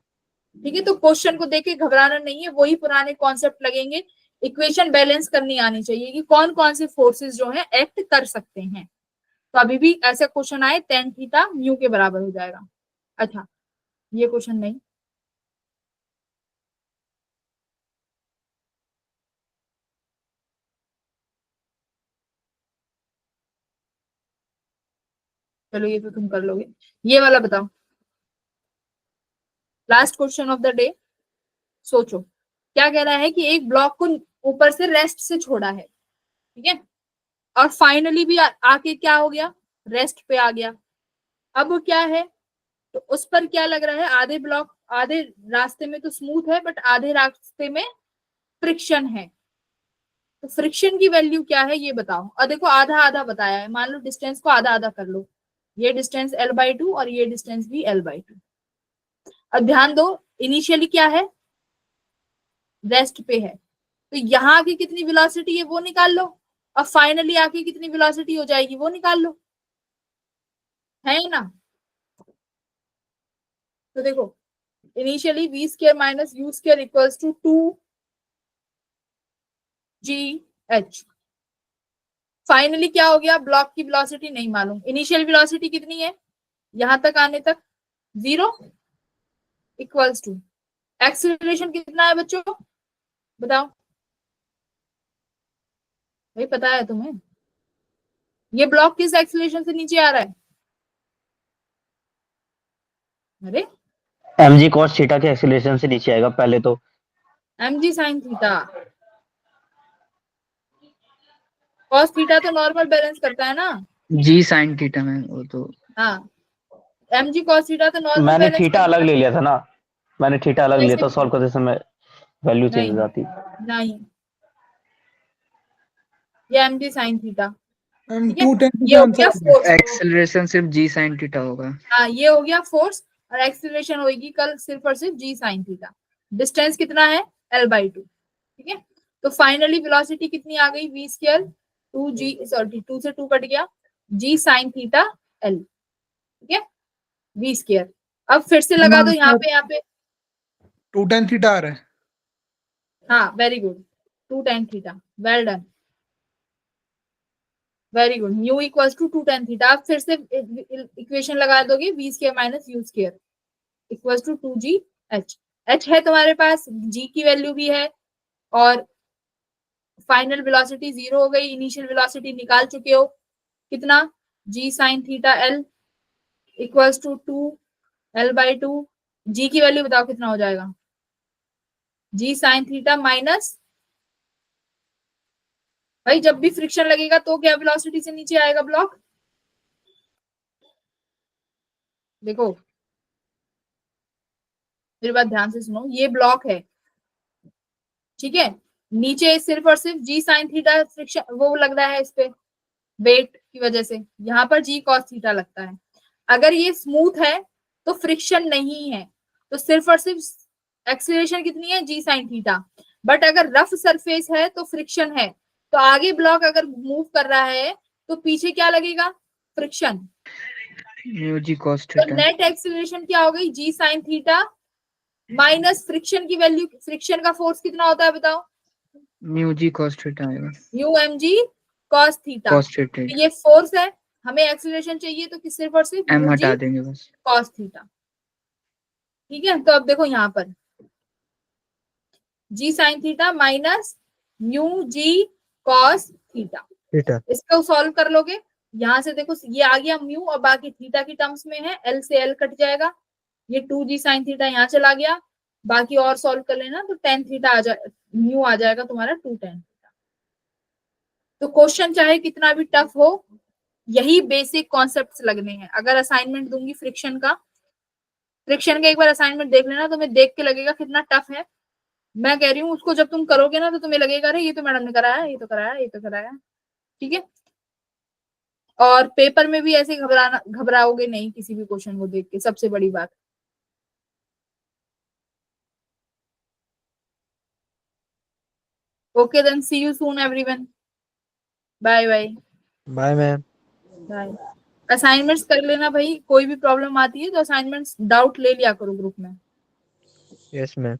ठीक है, तो क्वेश्चन को देख के घबराना नहीं है, वही पुराने कॉन्सेप्ट लगेंगे। इक्वेशन बैलेंस करनी आनी चाहिए कि कौन कौन से फोर्सेस जो है एक्ट कर सकते हैं। तो अभी भी ऐसा क्वेश्चन आए tan थीटा म्यू के बराबर हो जाएगा। अच्छा, ये क्वेश्चन नहीं। चलो ये तो तुम कर लोगे। ये वाला बताओ, last question of the day. सोचो क्या कह रहा है कि एक ब्लॉक को ऊपर से रेस्ट से छोड़ा है, ठीक है, और फाइनली भी आके क्या हो गया? रेस्ट पे आ गया। अब वो क्या है? तो उस पर क्या लग रहा है? आधे ब्लॉक, आधे रास्ते में तो स्मूथ है बट आधे रास्ते में फ्रिक्शन है। तो फ्रिक्शन की वैल्यू क्या है ये बताओ। और देखो आधा आधा बताया है, मान लो डिस्टेंस को आधा आधा कर लो। ये डिस्टेंस l/2 और ये डिस्टेंस भी l/2। अब ध्यान दो, इनिशियली क्या है? रेस्ट पे है। तो यहाँ आके कितनी वेलोसिटी है वो निकाल लो, और फाइनली आके कितनी वेलोसिटी हो जाएगी वो निकाल लो, है ना? तो देखो initially v² minus u² equals to 2gh। Finally क्या हो गया? ब्लॉक की वेलोसिटी नहीं मालूम। इनिशियल वेलोसिटी कितनी है यहां तक आने तक? 0 इक्वल्स टू एक्सीलरेशन कितना है बच्चों? बताओ भाई, पता है तुम्हें? ये ब्लॉक किस एक्सीलरेशन से नीचे आ रहा है? अरे mg cos थीटा के एक्सीलरेशन से नीचे आएगा पहले तो। mg sin theta, cos theta तो नॉर्मल बैलेंस करता है ना। जी साइन थीटा में वो तो हाँ, mg cos थीटा तो नॉर्मल मैंने बैलेंस थीटा अलग ले लिया था ना, मैंने थीटा अलग लिया कैसे? था, सॉल्व करते समय वैल्यू चेंज हो नहीं जाती। नहीं, ये mg sin थीटा, मैम ठीक है। 210 ये का हो गया आंसर फोर्स, एक्सेलरेशन सिर्फ जी साइन थीटा होगा। हाँ ये हो गया फोर्स, और एक्सीलरेशन होगी कल सिर्फ और सिर्फ g sin थीटा। डिस्टेंस कितना है? l/2, ठीक है। तो फाइनली वेलोसिटी कितनी आ गई? v स्क्वायर 2g, सॉरी 2 से 2 कट गया, g sin थीटा l, ठीक है, v स्क्वायर। अब फिर से लगा दो यहाँ पे 210 थीटा आ रहा है। हाँ very good, 2 tan theta, well done, very good. Mu equals to 2 tan theta. आप फिर से इक्वेशन लगा दोगे, v square minus u square equals to 2g h। h है तुम्हारे पास, g की वैल्यू भी है, और फाइनल वेलोसिटी 0 हो गई, इनिशियल वेलोसिटी निकाल चुके हो, कितना? g sin theta l equals to 2l/2। g की वैल्यू बताओ कितना हो जाएगा? g sin थीटा माइनस, भाई जब भी फ्रिक्शन लगेगा तो क्या वेलोसिटी से नीचे आएगा ब्लॉक? देखो मेरी बात ध्यान से सुनो, ये ब्लॉक है, ठीक है, नीचे सिर्फ और सिर्फ जी साइन थीटा फ्रिक्शन वो लग रहा है इस पे वेट की वजह से, यहाँ पर जी कॉस थीटा लगता है। अगर ये स्मूथ है तो फ्रिक्शन नहीं है, तो सिर्फ और सिर्फ एक्सीलरेशन कितनी है? जी साइन थीटा। बट अगर रफ सरफेस है तो फ्रिक्शन है, तो आगे ब्लॉक अगर मूव कर रहा है तो पीछे क्या लगेगा? फ्रिक्शन। म्यू जी कॉस तो थीटा। नेट एक्सीलरेशन क्या हो गई? G sine theta minus friction की वैल्यू, फ्रिक्शन का फोर्स कितना होता है बताओ? म्यू जी कॉस थीटा आएगा। Mu M g cos theta. Cos theta तो ये फोर्स है, हमें एक्सीलरेशन चाहिए तो सिर्फ और सिर्फ एम म्यू जी हटा देंगे बस। कॉस थीटा, ठीक है। तो अब देखो यहाँ पर जी sine theta minus mu g cos theta, theta इसको सॉल्व कर लोगे, यहाँ से देखो ये आ गया म्यू, और बाकी थीटा की टर्म्स में है, एल से एल कट जाएगा, ये 2g साइन थीटा यहाँ चला गया, बाकी और सॉल्व कर लेना तो tan थीटा आ जाए, म्यू आ जाएगा तुम्हारा 2 tan थीटा। तो क्वेश्चन चाहे कितना भी टफ हो, यही बेसिक कॉन्सेप्ट्स लगने हैं। अगर असाइनमेंट दूंगी फ्रिक्शन का एक बार असाइनमेंट देख लेना, तुम्हें देख के लगेगा कितना टफ है। मैं कह रही हूँ उसको जब तुम करोगे ना तो तुम्हें लगेगा अरे ये तो मैडम ने कराया, ये तो कराया, ये तो कराया, ठीक है। और पेपर में भी ऐसे घबराओगे नहीं किसी भी क्वेश्चन को देख के, सबसे बड़ी बात। Okay then, see you soon everyone, bye bye. Bye ma'am. Bye. Assignments कर लेना भाई, कोई भी प्रॉब्लम आती है तो असाइनमेंट्स डाउट ले लिया करो ग्रुप में। Yes ma'am.